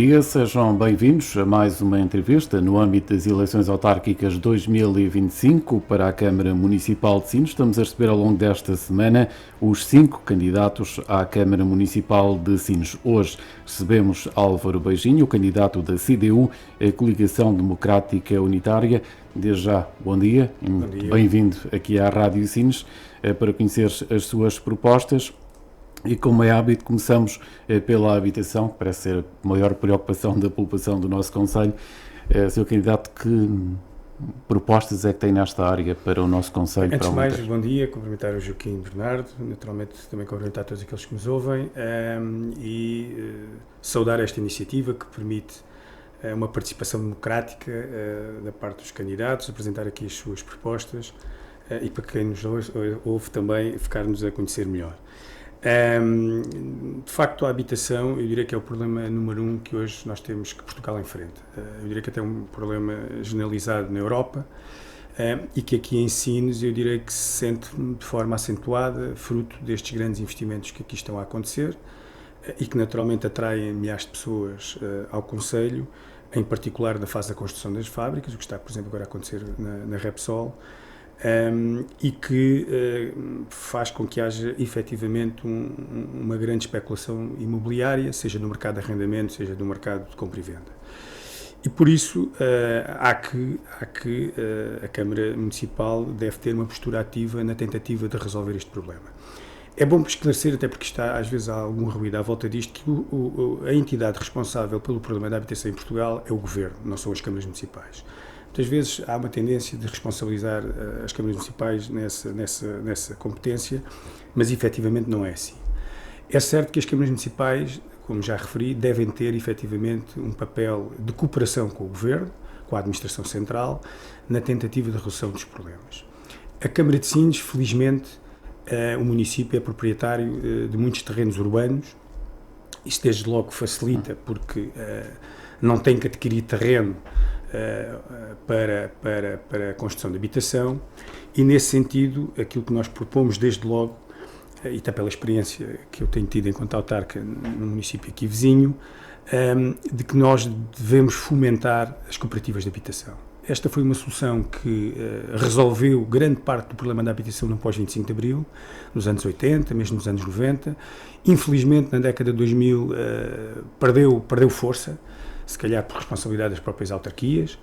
dia, sejam bem-vindos a mais uma entrevista no âmbito das eleições autárquicas 2025 para a Câmara Municipal de Sines. Estamos a receber ao longo desta semana os 5 candidatos à Câmara Municipal de Sines. Hoje recebemos Álvaro Beijinho, o candidato da CDU, a Coligação Democrática Unitária. Desde já, bom dia. Bem-vindo aqui à Rádio Sines para conhecer as suas propostas. E como é hábito, começamos pela habitação, que parece ser a maior preocupação da população do nosso concelho. Sr. candidato, que propostas é que tem nesta área para o nosso concelho? Antes de mais, bom dia, cumprimentar o Joaquim Bernardo, naturalmente também cumprimentar todos aqueles que nos ouvem e saudar esta iniciativa que permite uma participação democrática da parte dos candidatos, apresentar aqui as suas propostas e para quem nos ouve também ficar-nos a conhecer melhor. De facto, a habitação, eu diria que é o problema número 1 que hoje nós temos que Portugal enfrenta. Eu diria que até é um problema generalizado na Europa e que aqui em Sines eu diria que se sente de forma acentuada, fruto destes grandes investimentos que aqui estão a acontecer e que naturalmente atraem milhares de pessoas ao concelho, em particular na fase da construção das fábricas, o que está, por exemplo, agora a acontecer na Repsol. E que faz com que haja efetivamente uma grande especulação imobiliária, seja no mercado de arrendamento, seja no mercado de compra e venda. E por isso há que a Câmara Municipal deve ter uma postura ativa na tentativa de resolver este problema. É bom esclarecer, até porque às vezes há algum ruído à volta disto, que a entidade responsável pelo problema da habitação em Portugal é o Governo, não são as câmaras municipais. Muitas vezes há uma tendência de responsabilizar as câmaras municipais nessa competência, mas efetivamente não é assim. É certo que as câmaras municipais, como já referi, devem ter efetivamente um papel de cooperação com o Governo, com a Administração Central, na tentativa de resolução dos problemas. A Câmara de Sines, felizmente, o município é proprietário de muitos terrenos urbanos. Isto desde logo facilita porque não tem que adquirir terreno para a construção de habitação e, nesse sentido, aquilo que nós propomos desde logo, e até pela experiência que eu tenho tido enquanto autarca no município aqui vizinho, de que nós devemos fomentar as cooperativas de habitação. Esta foi uma solução que resolveu grande parte do problema da habitação no pós-25 de Abril, nos anos 80, mesmo nos anos 90. Infelizmente, na década de 2000, perdeu força, se calhar por responsabilidade das próprias autarquias,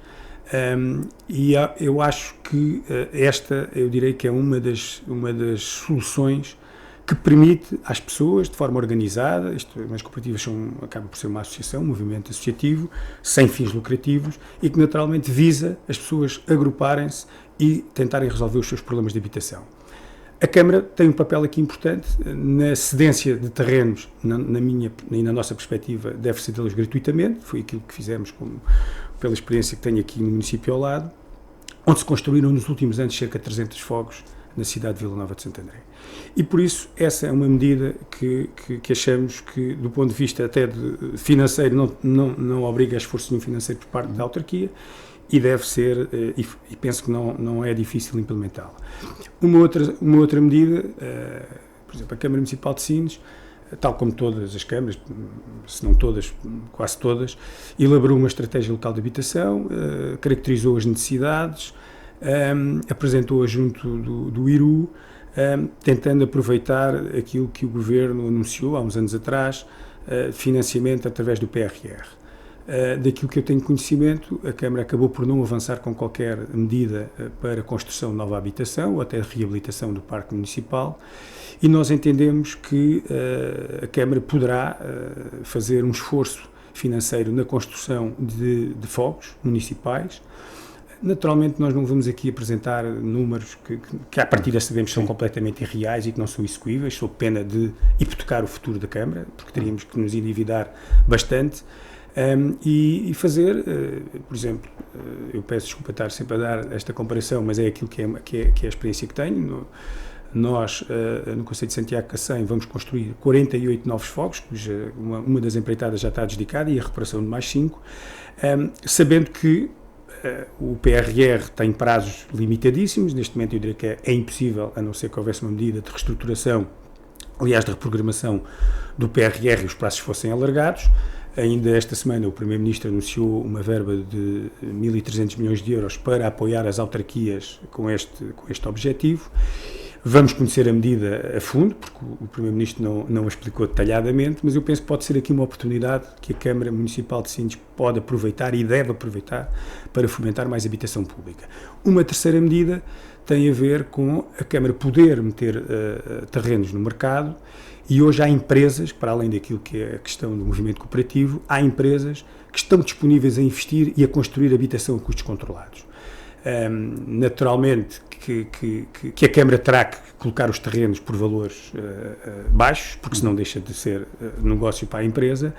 e eu acho que esta, eu direi que é uma das soluções que permite às pessoas, de forma organizada, as cooperativas acabam por ser uma associação, um movimento associativo, sem fins lucrativos, e que naturalmente visa as pessoas agruparem-se e tentarem resolver os seus problemas de habitação. A Câmara tem um papel aqui importante na cedência de terrenos, na minha e na nossa perspectiva, deve cedê-los gratuitamente, foi aquilo que fizemos pela experiência que tenho aqui no município ao lado, onde se construíram nos últimos anos cerca de 300 fogos na cidade de Vila Nova de Santo André. E por isso essa é uma medida que achamos que, do ponto de vista até financeiro, não obriga a esforço nenhum financeiro por parte da autarquia, e deve ser, e penso que não é difícil implementá-la. Uma outra medida, por exemplo, a Câmara Municipal de Sines, tal como todas as câmaras, se não todas, quase todas, elaborou uma estratégia local de habitação, caracterizou as necessidades, apresentou-a junto do IRU, tentando aproveitar aquilo que o Governo anunciou há uns anos atrás, financiamento através do PRR. Daquilo que eu tenho conhecimento, a Câmara acabou por não avançar com qualquer medida para a construção de nova habitação ou até reabilitação do Parque Municipal, e nós entendemos que a Câmara poderá fazer um esforço financeiro na construção de fogos municipais. Naturalmente, nós não vamos aqui apresentar números que à partida sabemos que são completamente irreais e que não são execuíveis, sob pena de hipotecar o futuro da Câmara, porque teríamos que nos endividar bastante. E fazer, por exemplo, eu peço desculpa estar sempre a dar esta comparação, mas é aquilo que é a experiência que tenho. Nós, no Concelho de Santiago Cacém, vamos construir 48 novos fogos, cuja uma das empreitadas já está dedicada, e a recuperação de mais 5, sabendo que o PRR tem prazos limitadíssimos. Neste momento eu diria que é impossível, a não ser que houvesse uma medida de reestruturação, aliás, de reprogramação do PRR, e os prazos fossem alargados. Ainda esta semana o Primeiro-Ministro anunciou uma verba de 1.300 milhões de euros para apoiar as autarquias com este objetivo. Vamos conhecer a medida a fundo, porque o Primeiro-Ministro não a explicou detalhadamente, mas eu penso que pode ser aqui uma oportunidade que a Câmara Municipal de Sines pode aproveitar e deve aproveitar para fomentar mais habitação pública. Uma terceira medida tem a ver com a Câmara poder meter terrenos no mercado, e hoje há empresas, para além daquilo que é a questão do movimento cooperativo, há empresas que estão disponíveis a investir e a construir habitação a custos controlados. Naturalmente que a Câmara terá que colocar os terrenos por valores baixos, porque senão deixa de ser negócio para a empresa,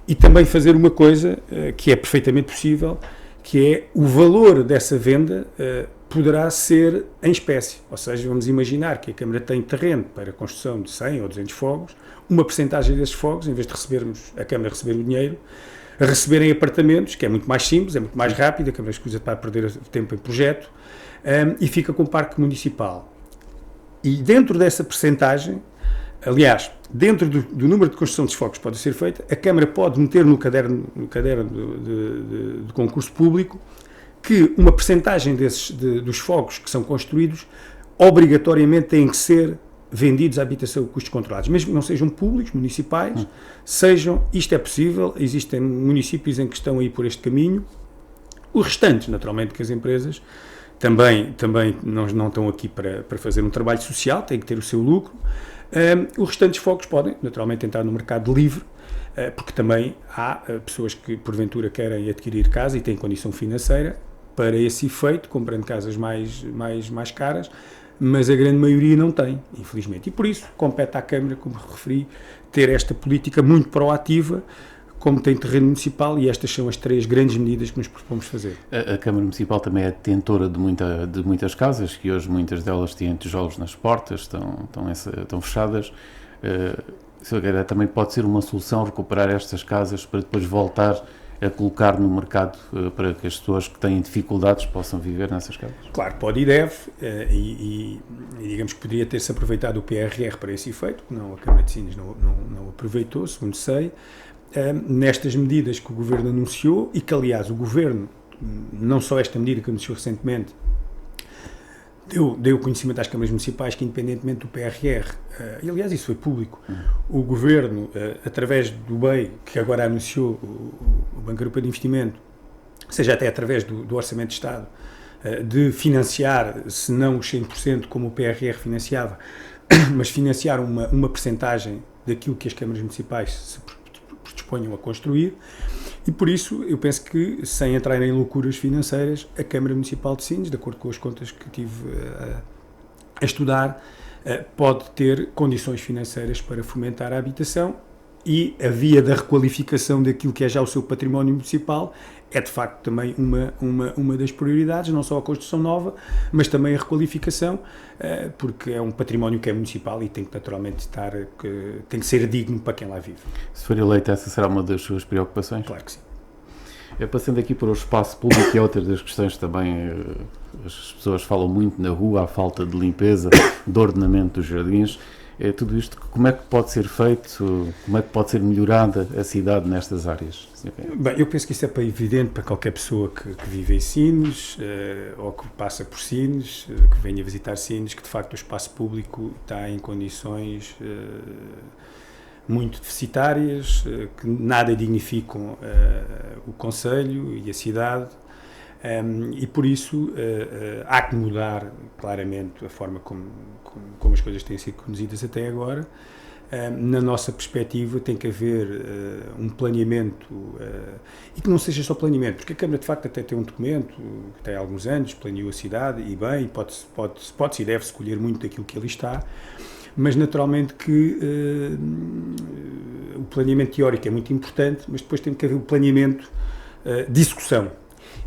e também fazer uma coisa que é perfeitamente possível, que é o valor dessa venda poderá ser em espécie, ou seja, vamos imaginar que a Câmara tem terreno para a construção de 100 ou 200 fogos, uma percentagem desses fogos, em vez de a Câmara receber o dinheiro, a receberem apartamentos, que é muito mais simples, é muito mais rápido, a Câmara escusa para perder tempo em projeto, e fica com o parque municipal. E dentro dessa percentagem, aliás, dentro do número de construção de fogos que pode ser feita, a Câmara pode meter no caderno de concurso público que uma percentagem dos fogos que são construídos obrigatoriamente têm que ser vendidos à habitação a custos controlados, mesmo que não sejam públicos, municipais, isto é possível, existem municípios em que estão aí por este caminho, os restantes, naturalmente, que as empresas também não estão aqui para fazer um trabalho social, têm que ter o seu lucro, os restantes fogos podem, naturalmente, entrar no mercado livre, porque também há pessoas que, porventura, querem adquirir casa e têm condição financeira para esse efeito, comprando casas mais caras, mas a grande maioria não tem, infelizmente. E por isso compete à Câmara, como referi, ter esta política muito proativa, como tem terreno municipal, e estas são as 3 grandes medidas que nos propomos fazer. A Câmara Municipal também é detentora de muitas casas, que hoje muitas delas têm tijolos nas portas, estão fechadas. Se calhar também pode ser uma solução recuperar estas casas para depois voltar a colocar no mercado para que as pessoas que têm dificuldades possam viver nessas casas? Claro, pode e deve, e digamos que poderia ter-se aproveitado o PRR para esse efeito, não, a Câmara de Sines não aproveitou, segundo sei, nestas medidas que o Governo anunciou, e que aliás o Governo, não só esta medida que anunciou recentemente, deu conhecimento às câmaras municipais que, independentemente do PRR, e aliás isso foi público, o Governo, através do BEI, que agora anunciou o Banco Europeu de Investimento, seja até através do Orçamento de Estado, de financiar, se não os 100% como o PRR financiava, mas financiar uma percentagem daquilo que as câmaras municipais se disponham a construir, e por isso eu penso que, sem entrar em loucuras financeiras, a Câmara Municipal de Sines, de acordo com as contas que tive a estudar, pode ter condições financeiras para fomentar a habitação, e a via da requalificação daquilo que é já o seu património municipal é de facto também uma das prioridades, não só a construção nova, mas também a requalificação, porque é um património que é municipal e tem que naturalmente tem que ser digno para quem lá vive. Se for eleito, essa será uma das suas preocupações? Claro que sim. Passando aqui para o espaço público, que é outra das questões também, as pessoas falam muito na rua, a falta de limpeza, de ordenamento dos jardins. Tudo isto, como é que pode ser feito, como é que pode ser melhorada a cidade nestas áreas? Bem, eu penso que isso é evidente para qualquer pessoa que vive em Sines, ou que passa por Sines, que venha visitar Sines, que de facto o espaço público está em condições muito deficitárias, que nada dignificam o concelho e a cidade, e por isso há que mudar claramente a forma como as coisas têm sido conduzidas até agora. Na nossa perspectiva tem que haver um planeamento, e que não seja só planeamento, porque a Câmara de facto até tem um documento que tem há alguns anos, planeou a cidade, e bem, pode-se e deve-se escolher muito daquilo que ali está, mas naturalmente que o planeamento teórico é muito importante, mas depois tem que haver o planeamento de execução.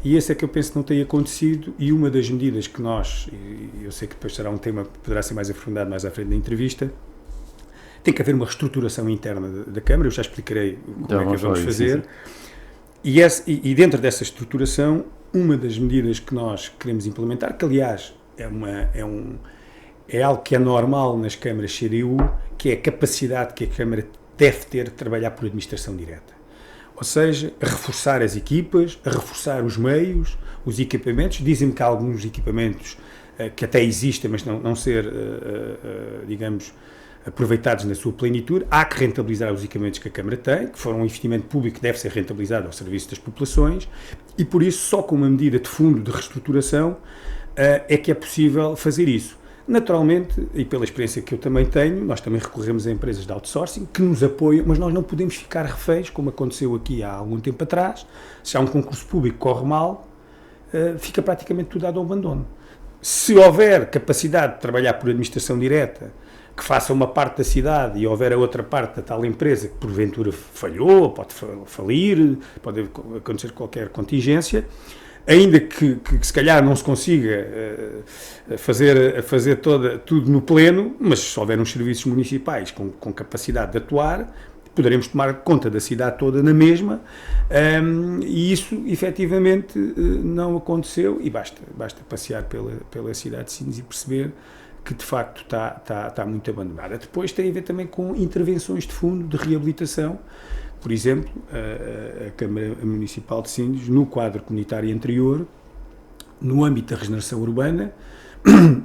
E esse é que eu penso que não tem acontecido, e uma das medidas que nós, e eu sei que depois será um tema que poderá ser mais aprofundado mais à frente da entrevista, tem que haver uma reestruturação interna da Câmara, eu já explicarei como é que a vamos fazer, e dentro dessa estruturação, uma das medidas que nós queremos implementar, que aliás é algo que é normal nas câmaras CDU, que é a capacidade que a Câmara deve ter de trabalhar por administração direta. Ou seja, a reforçar as equipas, a reforçar os meios, os equipamentos. Dizem-me que há alguns equipamentos que até existem, mas não ser, digamos, aproveitados na sua plenitude. Há que rentabilizar os equipamentos que a Câmara tem, que foram um investimento público que deve ser rentabilizado ao serviço das populações, e por isso, só com uma medida de fundo de reestruturação é que é possível fazer isso. Naturalmente, e pela experiência que eu também tenho, nós também recorremos a empresas de outsourcing que nos apoiam, mas nós não podemos ficar reféns, como aconteceu aqui há algum tempo atrás. Se há um concurso público que corre mal, fica praticamente tudo dado ao abandono. Se houver capacidade de trabalhar por administração direta, que faça uma parte da cidade e houver a outra parte da tal empresa que porventura falhou, pode falir, pode acontecer qualquer contingência, ainda que se calhar não se consiga fazer tudo no pleno, mas se houver uns serviços municipais com capacidade de atuar, poderemos tomar conta da cidade toda na mesma, e isso efetivamente não aconteceu, e basta passear pela cidade de Sines e perceber que de facto está muito abandonada. Depois tem a ver também com intervenções de fundo de reabilitação. Por exemplo, a Câmara Municipal de Sines, no quadro comunitário anterior, no âmbito da regeneração urbana,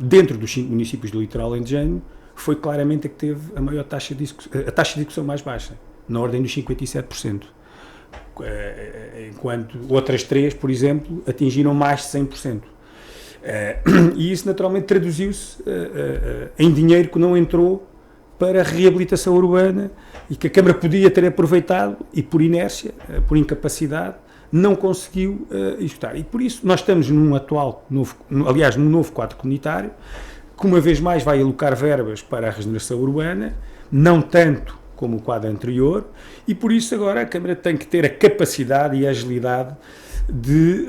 dentro dos 5 municípios do litoral alentejano, foi claramente a que teve a maior taxa de execução mais baixa, na ordem dos 57%. Enquanto outras 3, por exemplo, atingiram mais de 100%. E isso naturalmente traduziu-se em dinheiro que não entrou para a reabilitação urbana e que a Câmara podia ter aproveitado e por inércia, por incapacidade, não conseguiu executar. E por isso nós estamos num novo quadro comunitário, que uma vez mais vai alocar verbas para a regeneração urbana, não tanto como o quadro anterior, e por isso agora a Câmara tem que ter a capacidade e a agilidade de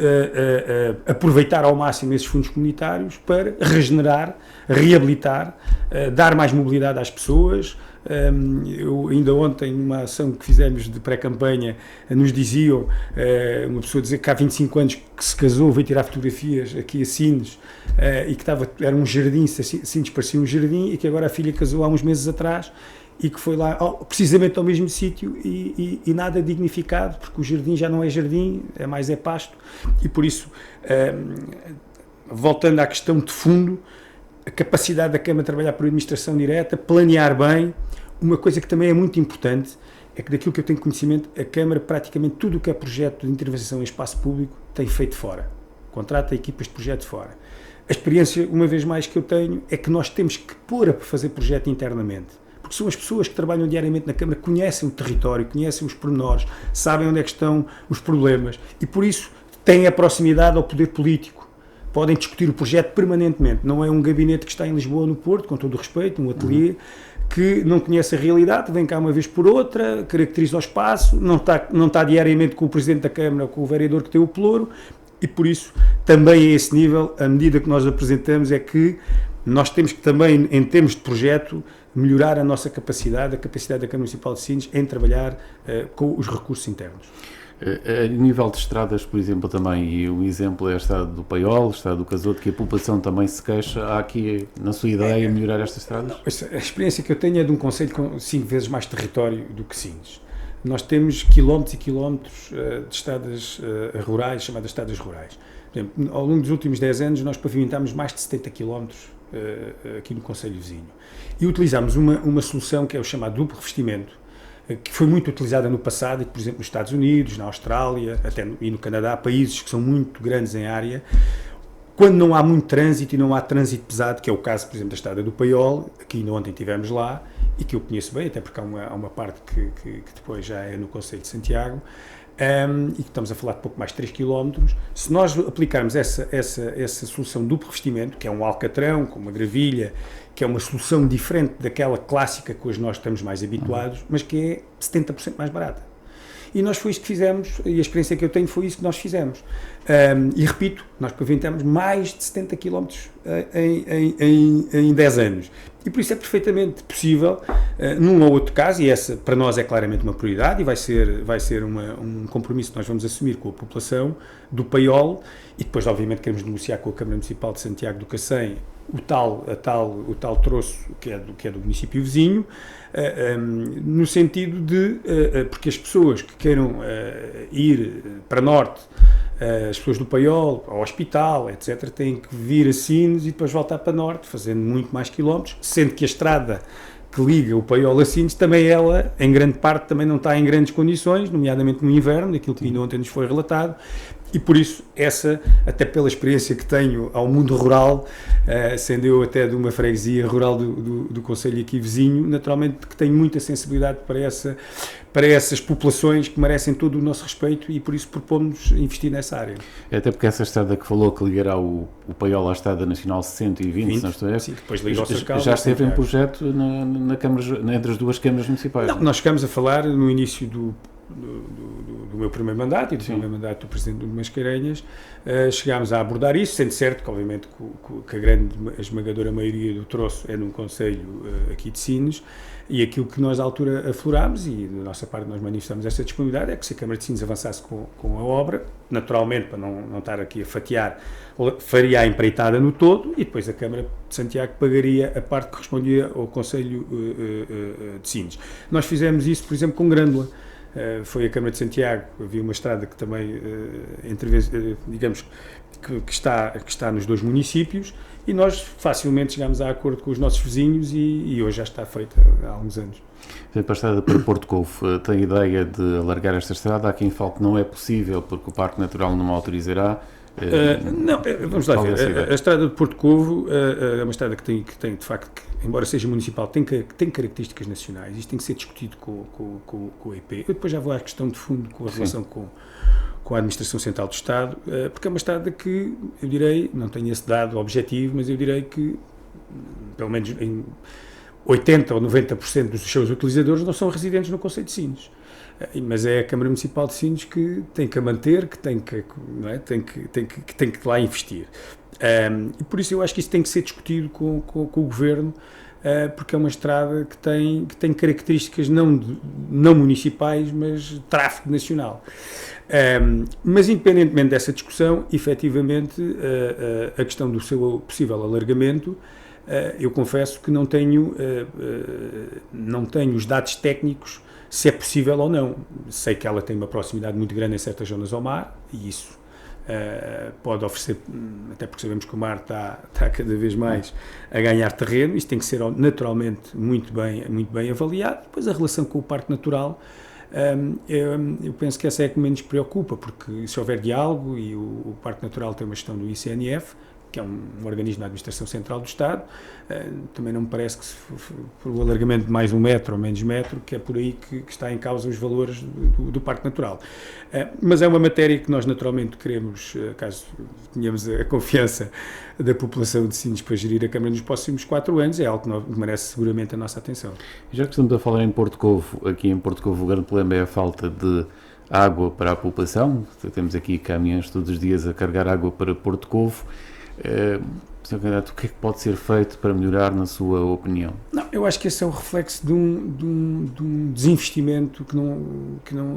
aproveitar ao máximo esses fundos comunitários para regenerar, reabilitar, dar mais mobilidade às pessoas. Eu ainda ontem, numa ação que fizemos de pré-campanha, nos diziam, uma pessoa dizer que há 25 anos que se casou, veio tirar fotografias aqui a Sines, e que era um jardim, Sines parecia um jardim, e que agora a filha casou há uns meses atrás, e que foi lá precisamente ao mesmo sítio e nada dignificado, porque o jardim já não é jardim, é pasto, e por isso, voltando à questão de fundo, a capacidade da Câmara de trabalhar por administração direta, planear bem. Uma coisa que também é muito importante é que, daquilo que eu tenho conhecimento, a Câmara praticamente tudo o que é projeto de intervenção em espaço público tem feito fora, contrata equipas de projeto fora. A experiência, uma vez mais, que eu tenho é que nós temos que pôr a fazer projeto internamente, porque são as pessoas que trabalham diariamente na Câmara, conhecem o território, conhecem os pormenores, sabem onde é que estão os problemas e, por isso, têm a proximidade ao poder político. Podem discutir o projeto permanentemente. Não é um gabinete que está em Lisboa, no Porto, com todo o respeito, um ateliê, que não conhece a realidade, vem cá uma vez por outra, caracteriza o espaço, não está diariamente com o Presidente da Câmara ou com o vereador que tem o pelouro, e, por isso, também a esse nível, a medida que nós apresentamos é que nós temos que também, em termos de projeto, melhorar a nossa capacidade, a capacidade da Câmara Municipal de Sines em trabalhar com os recursos internos. A nível de estradas, por exemplo, também, e o exemplo é a estrada do Paiol, a estrada do Casoto, que a população também se queixa. Há aqui, na sua ideia, melhorar estas estradas? A experiência que eu tenho é de um concelho com 5 vezes mais território do que Sines. Nós temos quilómetros e quilómetros de estradas rurais, chamadas estradas rurais. Por exemplo, ao longo dos últimos 10 anos, nós pavimentámos mais de 70 quilómetros aqui no concelho vizinho. E utilizámos uma solução que é o chamado duplo revestimento, que foi muito utilizada no passado e que, por exemplo, nos Estados Unidos, na Austrália e no Canadá, países que são muito grandes em área, quando não há muito trânsito e não há trânsito pesado, que é o caso, por exemplo, da estrada do Paiol, que ainda ontem estivemos lá, e que eu conheço bem, até porque há uma parte que depois já é no concelho de Santiago, e que estamos a falar de pouco mais de 3 km, se nós aplicarmos essa solução duplo revestimento, que é um alcatrão com uma gravilha, que é uma solução diferente daquela clássica que hoje nós estamos mais habituados, mas que é 70% mais barata. E nós foi isso que fizemos, e a experiência que eu tenho foi isso que nós fizemos. E repito, Nós paventamos mais de 70 km em 10 anos. E por isso é perfeitamente possível, num ou outro caso, e essa para nós é claramente uma prioridade e vai ser um compromisso que nós vamos assumir com a população do Paiol, e depois obviamente queremos negociar com a Câmara Municipal de Santiago do Cacém o tal troço que é do município vizinho, no sentido de, porque as pessoas que queiram ir para norte, as pessoas do Paiol, ao hospital, etc., têm que vir a Sines e depois voltar para norte, fazendo muito mais quilómetros, sendo que a estrada que liga o Paiol a Sines, também ela, em grande parte, também não está em grandes condições, nomeadamente no inverno, daquilo que ainda ontem nos foi relatado, e por isso, até pela experiência que tenho ao mundo rural, sendo eu até de uma freguesia rural do concelho aqui vizinho, naturalmente que tenho muita sensibilidade para essas populações que merecem todo o nosso respeito e por isso propomos investir nessa área. Até porque essa estrada que falou que ligará o Paiol à Estrada Nacional 120, se não estou a sim, depois liga ao Cercal, já esteve em projeto entre as duas câmaras municipais? Não, nós chegamos a falar no início do meu primeiro mandato e do primeiro mandato do Presidente do Mascarenhas, chegámos a abordar isso, sendo certo que obviamente que a esmagadora maioria do troço é num concelho aqui de Sines, e aquilo que nós à altura aflorámos, e da nossa parte nós manifestamos essa disponibilidade, é que se a Câmara de Sines avançasse com a obra, naturalmente, para não estar aqui a fatiar, faria a empreitada no todo, e depois a Câmara de Santiago pagaria a parte que correspondia ao Concelho de Sines. Nós fizemos isso, por exemplo, com Grândola. Foi a Câmara de Santiago, havia uma estrada que também, digamos, que está nos dois municípios, e nós facilmente chegámos a acordo com os nossos vizinhos e hoje já está feita há alguns anos. Para a estrada para Porto Covo, tem ideia de alargar esta estrada? Há quem fale que não é possível porque o Parque Natural não autorizará. Não, vamos lá ver. A estrada de Porto Covo é uma estrada que tem de facto, embora seja municipal, tem características nacionais. Isto tem que ser discutido com o EP. Eu depois já vou à questão de fundo com a relação com a Administração Central do Estado, porque é uma estrada que, eu direi, não tenho esse dado objetivo, mas eu direi que, pelo menos em 80% ou 90% dos seus utilizadores não são residentes no concelho de Sines. Mas é a Câmara Municipal de Sines que tem que a manter, que tem que lá investir. E por isso eu acho que isso tem que ser discutido com o Governo, porque é uma estrada que tem características não municipais, mas de tráfego nacional. Mas independentemente dessa discussão, efetivamente, a questão do seu possível alargamento, eu confesso que não tenho os dados técnicos se é possível ou não. Sei que ela tem uma proximidade muito grande em certas zonas ao mar, e isso pode oferecer, até porque sabemos que o mar está cada vez mais a ganhar terreno. Isto tem que ser naturalmente muito bem avaliado. Depois a relação com o Parque Natural, eu penso que essa é a que menos preocupa, porque se houver diálogo, e o Parque Natural tem uma gestão do ICNF, que é um organismo da Administração Central do Estado, também não me parece que por o alargamento de mais 1 metro ou menos metro, que é por aí que está em causa os valores do Parque Natural. Mas é uma matéria que nós naturalmente queremos, caso tenhamos a confiança da população de Sines para gerir a Câmara nos próximos 4 anos, é algo que merece seguramente a nossa atenção. Já que estamos a falar em Porto Covo, aqui em Porto Covo o grande problema é a falta de água para a população. Temos aqui caminhões todos os dias a carregar água para Porto Covo. Sr. Candidato, o que é que pode ser feito para melhorar, na sua opinião? Não, eu acho que esse é o reflexo de um desinvestimento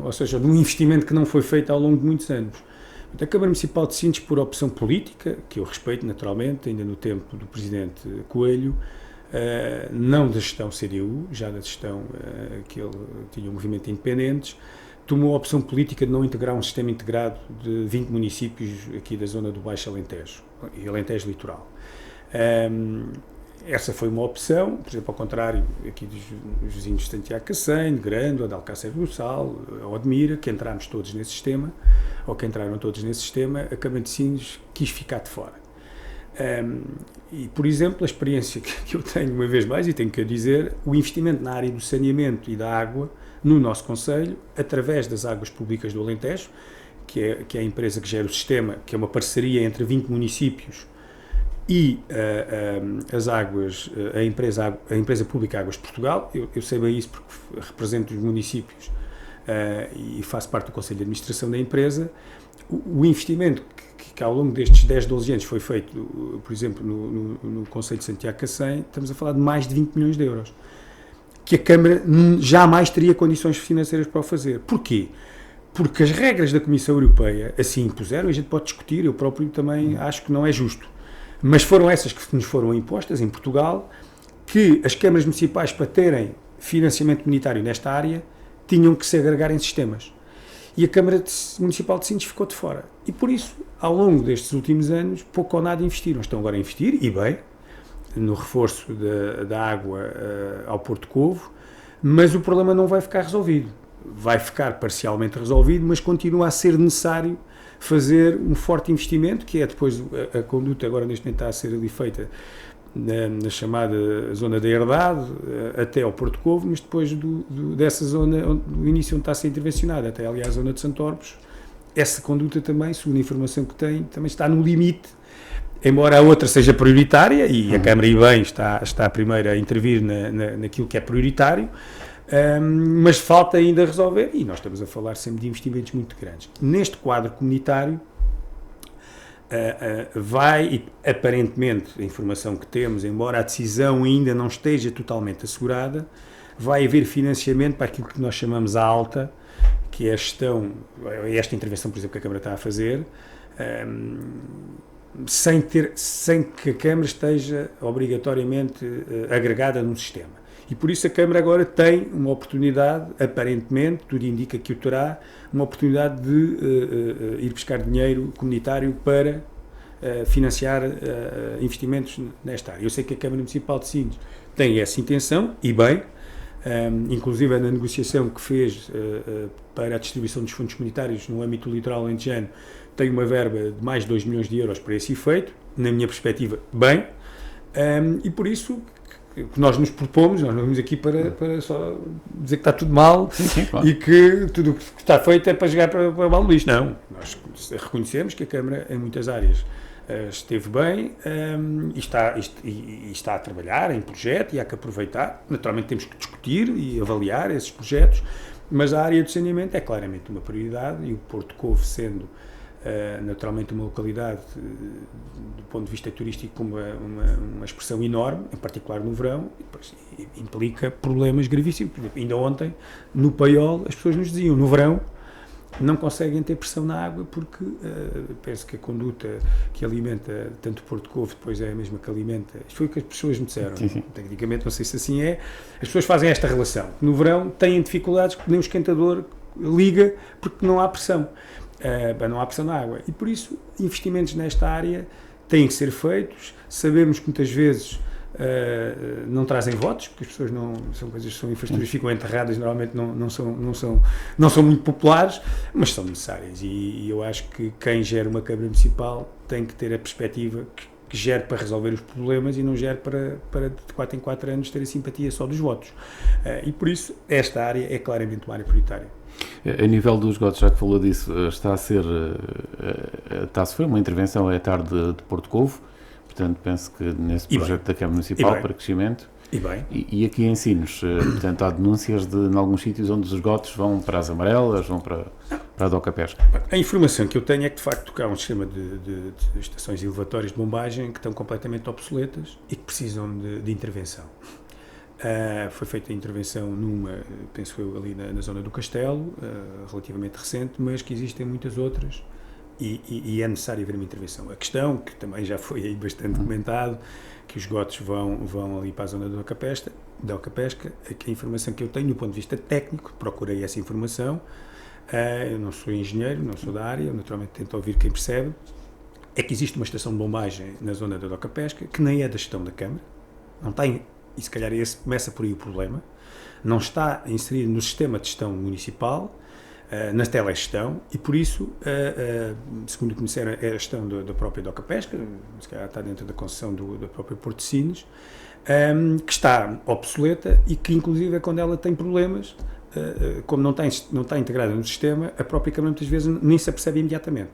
ou seja, de um investimento que não foi feito ao longo de muitos anos. A Câmara Municipal de Sines, por opção política, que eu respeito naturalmente, ainda no tempo do Presidente Coelho, não da gestão CDU, já da gestão que ele tinha um movimento independentes, tomou a opção política de não integrar um sistema integrado de 20 municípios aqui da zona do Baixo Alentejo e Alentejo Litoral. Essa foi uma opção, por exemplo, ao contrário aqui dos vizinhos de Santiago Cacém, de Grândola, de Alcácer do Sal, Odmira, que entraram todos nesse sistema, a Câmara de Sines quis ficar de fora. E, por exemplo, a experiência que eu tenho, uma vez mais, e tenho que dizer, o investimento na área do saneamento e da água no nosso concelho, através das Águas Públicas do Alentejo, que é a empresa que gera o sistema, que é uma parceria entre 20 municípios e a empresa pública Águas de Portugal. Eu sei bem isso porque represento os municípios e faço parte do Conselho de Administração da empresa. o investimento que ao longo destes 10, 12 anos foi feito, por exemplo, no Concelho de Santiago Cacém, estamos a falar de mais de 20 milhões de euros, que a Câmara jamais teria condições financeiras para o fazer. Porquê? Porque as regras da Comissão Europeia assim impuseram, e a gente pode discutir, eu próprio também acho que não é justo, mas foram essas que nos foram impostas em Portugal, que as câmaras municipais, para terem financiamento comunitário nesta área, tinham que se agregar em sistemas. E a Câmara Municipal de Sines ficou de fora. E por isso, ao longo destes últimos anos, pouco ou nada investiram. Estão agora a investir, e bem, no reforço da água ao Porto Covo, mas o problema não vai ficar resolvido. Vai ficar parcialmente resolvido, mas continua a ser necessário fazer um forte investimento, que é depois a conduta, agora neste momento está a ser ali feita na chamada zona da Herdade, até ao Porto Covo, mas depois dessa zona, do início onde está a ser intervencionada, até ali à zona de Santorpes, essa conduta também, segundo a informação que tem, também está no limite, embora a outra seja prioritária, e a Câmara e bem está a primeira a intervir naquilo que é prioritário, mas falta ainda resolver, e nós estamos a falar sempre de investimentos muito grandes. Neste quadro comunitário, vai, e aparentemente, a informação que temos, embora a decisão ainda não esteja totalmente assegurada, vai haver financiamento para aquilo que nós chamamos a alta, que é a gestão, esta intervenção, por exemplo, que a Câmara está a fazer, sem que a Câmara esteja obrigatoriamente agregada num sistema. E por isso a Câmara agora tem uma oportunidade, aparentemente, tudo indica que o terá, uma oportunidade de ir buscar dinheiro comunitário para financiar investimentos nesta área. Eu sei que a Câmara Municipal de Sines tem essa intenção, e bem, inclusive na negociação que fez para a distribuição dos fundos comunitários no âmbito do litoral alentejano, tem uma verba de mais de 2 milhões de euros para esse efeito, na minha perspectiva, bem, e por isso que nós nos propomos, nós não vamos aqui para só dizer que está tudo mal, sim, claro, e que tudo o que está feito é para jogar para o balde lixo. Não, nós reconhecemos que a Câmara em muitas áreas esteve bem, e está a trabalhar em projeto, e há que aproveitar. Naturalmente temos que discutir e avaliar esses projetos, mas a área do saneamento é claramente uma prioridade, e o Porto Covo sendo naturalmente uma localidade do ponto de vista turístico uma expressão enorme, em particular no verão, e depois implica problemas gravíssimos. Por exemplo, ainda ontem no Paiol as pessoas nos diziam, no verão não conseguem ter pressão na água porque penso que a conduta que alimenta tanto o Porto Covo, depois é a mesma que alimenta, isto foi o que as pessoas me disseram, sim. Tecnicamente não sei se assim é, as pessoas fazem esta relação, no verão têm dificuldades que nem o esquentador liga porque não há pressão. Não há pressão na água, e por isso investimentos nesta área têm que ser feitos. Sabemos que muitas vezes não trazem votos, porque as pessoas não são coisas que são infraestruturas, ficam enterradas, normalmente não são muito populares, mas são necessárias, e eu acho que quem gera uma Câmara Municipal tem que ter a perspectiva que gere para resolver os problemas e não gere para de 4 em 4 anos ter a simpatia só dos votos, e por isso esta área é claramente uma área prioritária. A nível dos esgotos, já que falou disso, está a sofrer uma intervenção à tarde de Porto Covo, portanto penso que nesse projeto da Câmara Municipal para crescimento. E bem. E aqui em Sines, portanto, há denúncias em alguns sítios onde os esgotos vão para as amarelas, vão para a Doca Pesca. A informação que eu tenho é que de facto há um sistema de estações elevatórias de bombagem que estão completamente obsoletas e que precisam de intervenção. Foi feita a intervenção numa, penso eu, ali na zona do Castelo, relativamente recente, mas que existem muitas outras e é necessário haver uma intervenção. A questão, que também já foi aí bastante comentado, que os esgotos vão ali para a zona da Doca Pesca, a informação que eu tenho do ponto de vista técnico, procurei essa informação, eu não sou engenheiro, não sou da área, naturalmente tento ouvir quem percebe, é que existe uma estação de bombagem na zona da Doca Pesca, que nem é da gestão da Câmara, não tem. E se calhar começa por aí o problema, não está inserido no sistema de gestão municipal, na telegestão, e por isso, segundo o que me disseram, é a gestão da própria Doca Pesca, se calhar está dentro da concessão da própria Porto de Sines, que está obsoleta e que inclusive quando ela tem problemas, como não está integrada no sistema, a própria Câmara muitas vezes nem se apercebe imediatamente.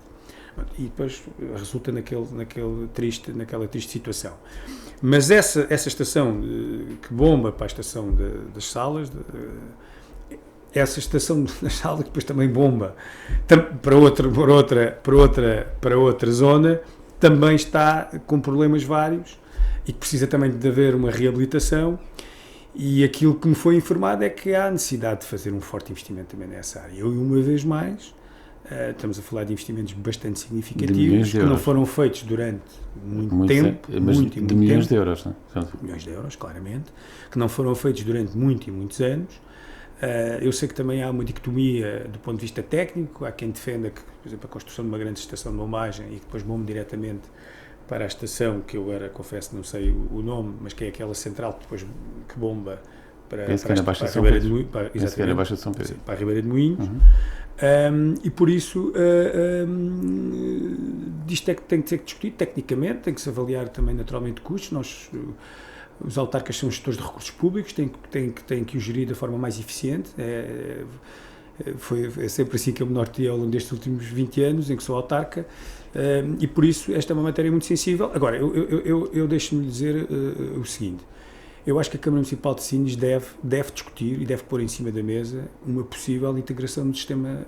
E depois resulta naquela triste situação. Mas essa estação que bomba para a estação das Salas essa estação na sala que depois também bomba para outra zona, também está com problemas vários e que precisa também de haver uma reabilitação. E aquilo que me foi informado é que há necessidade de fazer um forte investimento também nessa área. E uma vez mais, estamos a falar de investimentos bastante significativos que não foram feitos durante muito tempo. Mas de milhões de euros, não é? Milhões de euros, claramente. Que não foram feitos durante muitos anos. Eu sei que também há uma dicotomia do ponto de vista técnico. Há quem defenda que, por exemplo, a construção de uma grande estação de bombagem e que depois bombe diretamente para a estação, que eu agora confesso não sei o nome, mas que é aquela central que depois que bomba para a Ribeira de Moinhos, para a Ribeira de Moinhos. E por isso isto é que tem que ser discutido tecnicamente, tem que se avaliar também naturalmente custos. Os autarcas são gestores de recursos públicos, têm que o gerir da forma mais eficiente. É sempre assim que eu me norteei ao longo destes últimos 20 anos em que sou autarca, e por isso esta é uma matéria muito sensível. Agora, eu deixo-me dizer o seguinte: eu acho que a Câmara Municipal de Sines deve discutir e deve pôr em cima da mesa uma possível integração no sistema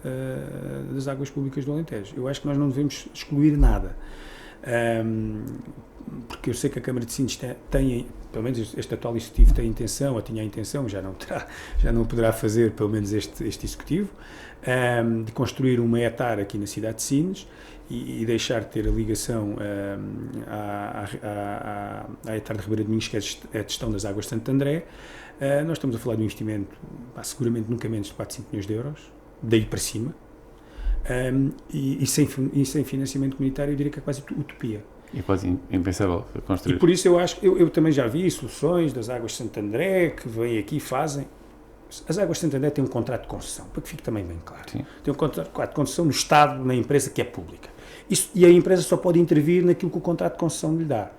das águas públicas do Alentejo. Eu acho que nós não devemos excluir nada. Porque eu sei que a Câmara de Sines tem, pelo menos este atual Executivo tem a intenção, ou tinha a intenção, já não poderá fazer, pelo menos este Executivo, de construir uma ETAR aqui na cidade de Sines e deixar de ter a ligação à ETAR de Ribeira de Moinhos, que é a gestão das águas de Santo André. Nós estamos a falar de um investimento, seguramente nunca menos de 4, 5 milhões de euros, daí para cima, e sem financiamento comunitário eu diria que é quase utopia. É quase impensável construir. E por isso eu acho que eu também já vi soluções das águas de Santo André que vêm aqui e fazem. As águas de Santo André têm um contrato de concessão, para que fique também bem claro. Sim. Tem um contrato de concessão no Estado, na empresa que é pública. E a empresa só pode intervir naquilo que o contrato de concessão lhe dá.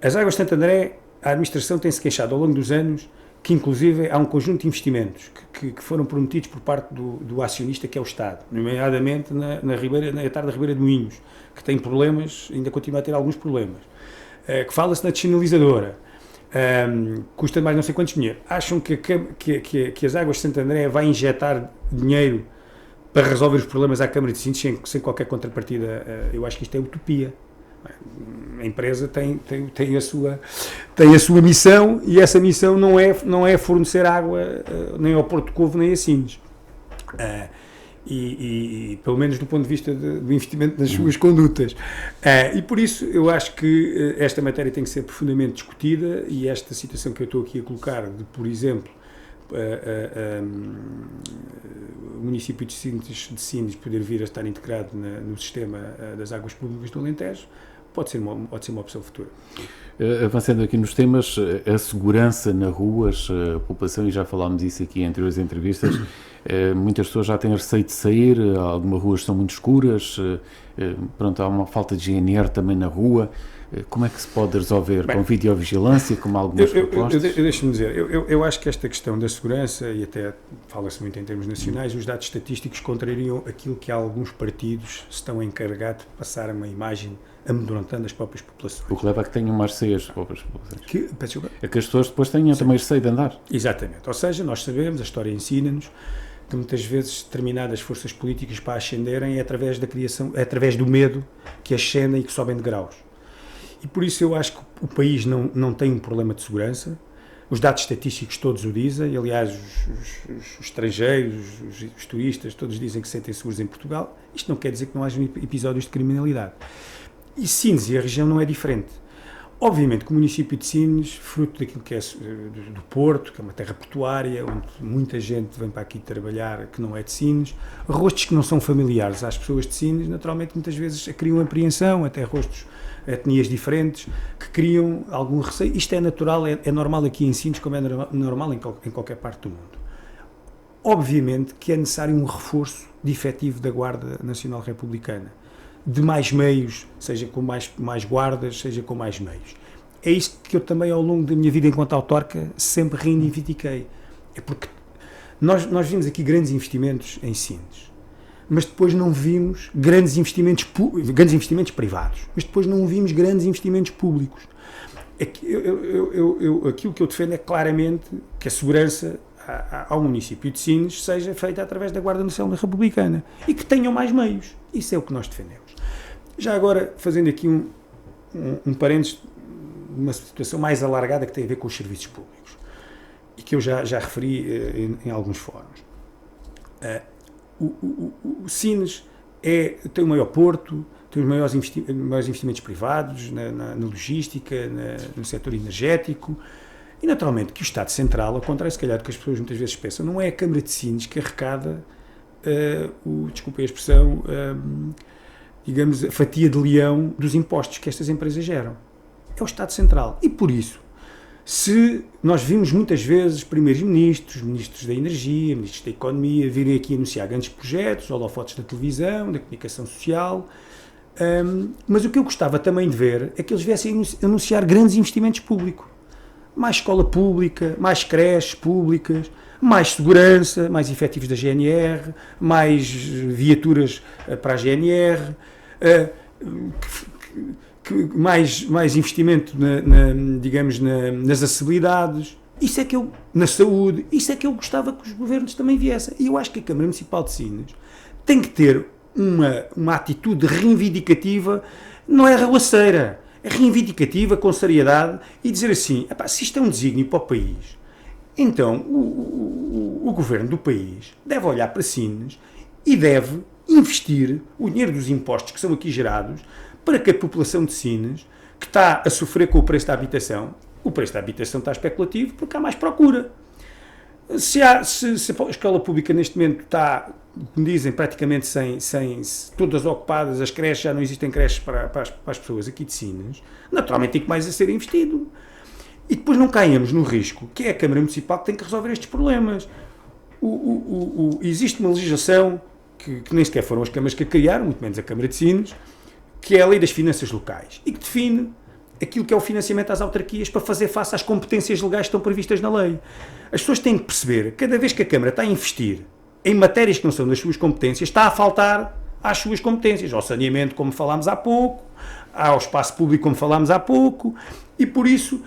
As águas de Santo André, a administração tem-se queixado ao longo dos anos que, inclusive, há um conjunto de investimentos que foram prometidos por parte do acionista, que é o Estado, nomeadamente na ETAR da Ribeira de Moinhos, que tem problemas, ainda continua a ter alguns problemas, que fala-se na dessinalizadora, custa mais não sei quantos dinheiro. Acham que as águas de Santo André vai injetar dinheiro para resolver os problemas à Câmara de Sines sem qualquer contrapartida? Eu acho que isto é utopia. A empresa tem a sua missão, e essa missão não é fornecer água nem ao Porto Covo nem a Sines, e pelo menos do ponto de vista do investimento nas suas condutas, e por isso eu acho que esta matéria tem que ser profundamente discutida, e esta situação que eu estou aqui a colocar de, por exemplo, o município de Sines poder vir a estar integrado no sistema das águas públicas do Alentejo pode ser uma opção futura. Avançando aqui nos temas, a segurança nas ruas, a população, e já falámos isso aqui em anteriores entrevistas, muitas pessoas já têm receio de sair, algumas ruas são muito escuras, há uma falta de GNR também na rua. Como é que se pode resolver? Com videovigilância, como algumas propostas? Deixa-me dizer, eu acho que esta questão da segurança, e até fala-se muito em termos nacionais, os dados estatísticos contrariam aquilo que alguns partidos estão encarregados de passar uma imagem amedrontando as próprias populações. O que leva a que tenham mais receio as próprias populações. É que as pessoas depois tenham também receio de andar. Exatamente. Ou seja, nós sabemos, a história ensina-nos, que muitas vezes determinadas forças políticas para ascenderem é através da criação, é através do medo que ascendem e que sobem de graus. E por isso eu acho que o país não tem um problema de segurança. Os dados estatísticos todos o dizem, aliás, os estrangeiros, os turistas, todos dizem que se sentem seguros em Portugal. Isto não quer dizer que não haja episódios de criminalidade. E Sines e a região não é diferente. Obviamente que o município de Sines, fruto daquilo que é do Porto, que é uma terra portuária, onde muita gente vem para aqui trabalhar que não é de Sines, rostos que não são familiares às pessoas de Sines, naturalmente muitas vezes criam apreensão, até rostos, etnias diferentes, que criam algum receio. Isto é natural, é normal aqui em Sines, como é normal em qualquer parte do mundo. Obviamente que é necessário um reforço de efetivo da Guarda Nacional Republicana, de mais meios, seja com mais guardas, seja com mais meios. É isto que eu também, ao longo da minha vida enquanto autarca, sempre reivindiquei. É porque nós vimos aqui grandes investimentos em Sines, mas depois não vimos grandes investimentos privados, mas depois não vimos grandes investimentos públicos. Aquilo que eu defendo é claramente que a segurança, ao município de Sines seja feita através da Guarda Nacional Republicana e que tenham mais meios. Isso é o que nós defendemos. Já agora, fazendo aqui um parênteses, uma situação mais alargada que tem a ver com os serviços públicos e que eu já referi em alguns fóruns. O Sines tem o maior porto, tem os maiores investimentos privados na logística, no setor energético e, naturalmente, que o Estado Central, ao contrário, se calhar, do que as pessoas muitas vezes pensam, não é a Câmara de Sines que arrecada, desculpem a expressão, digamos, a fatia de leão dos impostos que estas empresas geram. É o Estado Central. E, por isso, se nós vimos muitas vezes primeiros-ministros, ministros da Energia, ministros da Economia, virem aqui anunciar grandes projetos, holofotes da televisão, da comunicação social, mas o que eu gostava também de ver é que eles viessem anunciar grandes investimentos públicos. Mais escola pública, mais creches públicas, mais segurança, mais efetivos da GNR, mais viaturas para a GNR, mais investimento nas acessibilidades, isso é que na saúde, isso é que eu gostava que os governos também viessem. E eu acho que a Câmara Municipal de Sines tem que ter uma atitude reivindicativa, não é relaceira, é reivindicativa, com seriedade, e dizer assim, se isto é um desígnio para o país, então o governo do país deve olhar para Sines e deve investir o dinheiro dos impostos que são aqui gerados para que a população de Sines, que está a sofrer com o preço da habitação, o preço da habitação está especulativo porque há mais procura. Se a escola pública neste momento está, como dizem, praticamente sem todas ocupadas, as creches, já não existem creches para as pessoas aqui de Sines, naturalmente tem que mais a ser investido. E depois não caímos no risco, que é a Câmara Municipal que tem que resolver estes problemas. Existe uma legislação que nem sequer foram as câmaras que a criaram, muito menos a Câmara de Sines, que é a Lei das Finanças Locais, e que define aquilo que é o financiamento às autarquias para fazer face às competências legais que estão previstas na lei. As pessoas têm que perceber, cada vez que a Câmara está a investir em matérias que não são das suas competências, está a faltar às suas competências, ao saneamento, como falámos há pouco, ao espaço público, como falámos há pouco, e por isso,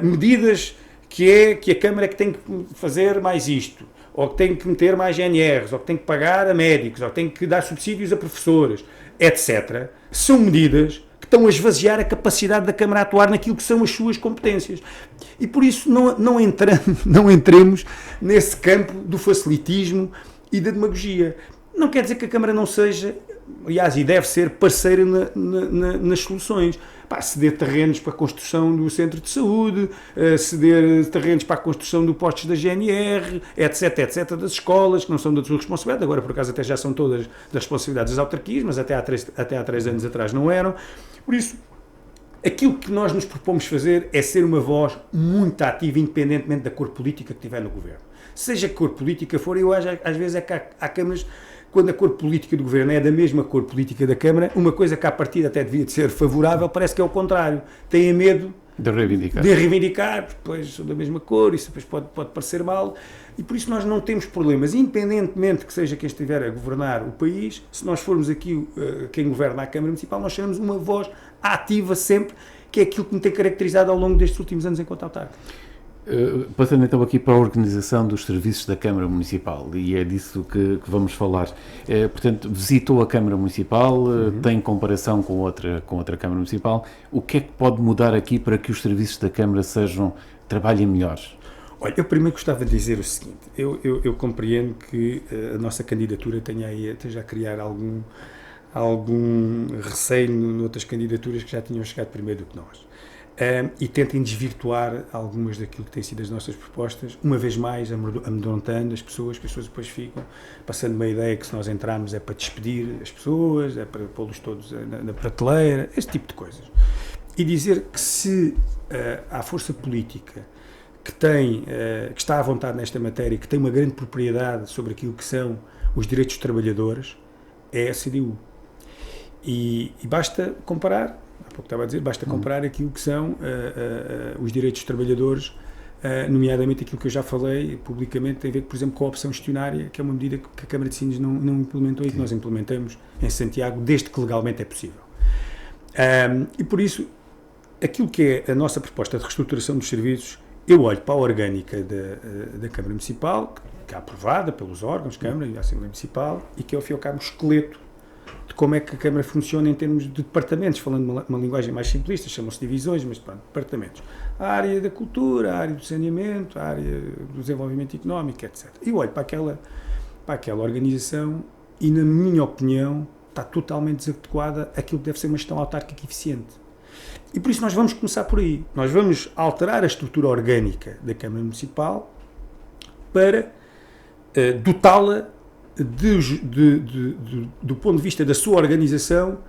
medidas que a Câmara é que tem que fazer mais isto, ou que tem que meter mais GNRs, ou que tem que pagar a médicos, ou que tem que dar subsídios a professores, etc., são medidas que estão a esvaziar a capacidade da Câmara a atuar naquilo que são as suas competências. E por isso não entremos nesse campo do facilitismo e da demagogia. Não quer dizer que a Câmara não seja, aliás, e deve ser parceira nas soluções. Ceder terrenos para a construção do centro de saúde, ceder terrenos para a construção do postos da GNR, etc, das escolas, que não são da sua responsabilidade, agora por acaso até já são todas das responsabilidades das autarquias, mas até há 3 anos atrás não eram. Por isso, aquilo que nós nos propomos fazer é ser uma voz muito ativa, independentemente da cor política que tiver no governo. Seja que cor política for, eu acho, às vezes é que há câmaras, quando a cor política do governo é da mesma cor política da Câmara, uma coisa que à partida até devia de ser favorável, parece que é o contrário. Têm medo de reivindicar, porque depois são da mesma cor, isso depois pode parecer mal, e por isso nós não temos problemas, independentemente que seja quem estiver a governar o país, se nós formos aqui quem governa a Câmara Municipal, nós seremos uma voz ativa sempre, que é aquilo que me tem caracterizado ao longo destes últimos anos enquanto autarca. Passando então aqui para a organização dos serviços da Câmara Municipal, e é disso que vamos falar. Portanto, visitou a Câmara Municipal, tem comparação com outra Câmara Municipal. O que é que pode mudar aqui para que os serviços da Câmara trabalhem melhor? Olha, eu primeiro gostava de dizer o seguinte, eu compreendo que a nossa candidatura esteja a criar algum receio noutras candidaturas que já tinham chegado primeiro do que nós. E tentem desvirtuar algumas daquilo que têm sido as nossas propostas, uma vez mais amedrontando as pessoas, que as pessoas depois ficam passando uma ideia que se nós entrarmos é para despedir as pessoas, é para pô-los todos na prateleira, esse tipo de coisas. E dizer que se há força política que está à vontade nesta matéria, que tem uma grande propriedade sobre aquilo que são os direitos dos trabalhadores, é a CDU. E basta comparar, há pouco estava a dizer, basta comparar aquilo que são os direitos dos trabalhadores, nomeadamente aquilo que eu já falei publicamente, tem a ver, por exemplo, com a opção gestionária, que é uma medida que a Câmara de Sines não implementou e que nós implementamos em Santiago, desde que legalmente é possível. E por isso, aquilo que é a nossa proposta de reestruturação dos serviços eu olho para a orgânica da Câmara Municipal, que é aprovada pelos órgãos, Câmara e a Assembleia Municipal, e que é, ao fim e ao cabo, o esqueleto de como é que a Câmara funciona em termos de departamentos, falando uma linguagem mais simplista, chamam-se divisões, mas pronto, departamentos. A área da cultura, a área do saneamento, a área do desenvolvimento económico, etc. Eu olho para aquela organização e, na minha opinião, está totalmente desadequada àquilo que deve ser uma gestão autárquica eficiente. E por isso nós vamos começar por aí. Nós vamos alterar a estrutura orgânica da Câmara Municipal para dotá-la do ponto de vista da sua organização,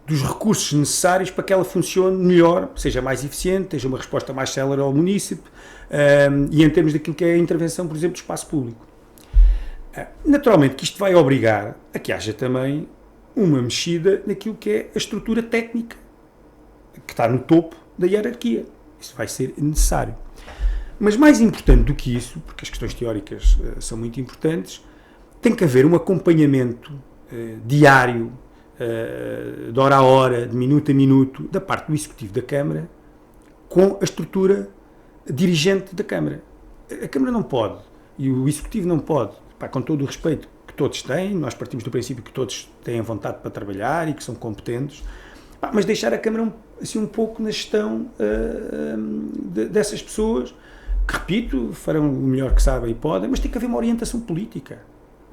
dos recursos necessários para que ela funcione melhor, seja mais eficiente, tenha uma resposta mais célere ao munícipe, e em termos daquilo que é a intervenção, por exemplo, do espaço público. Naturalmente que isto vai obrigar a que haja também uma mexida naquilo que é a estrutura técnica que está no topo da hierarquia. Isso vai ser necessário. Mas mais importante do que isso, porque as questões teóricas são muito importantes, tem que haver um acompanhamento diário, de hora a hora, de minuto a minuto, da parte do Executivo da Câmara, com a estrutura dirigente da Câmara. A Câmara não pode, e o Executivo não pode, com todo o respeito que todos têm, nós partimos do princípio que todos têm vontade para trabalhar e que são competentes, mas deixar a Câmara assim um pouco na gestão dessas pessoas, que, repito, farão o melhor que sabem e podem, mas tem que haver uma orientação política.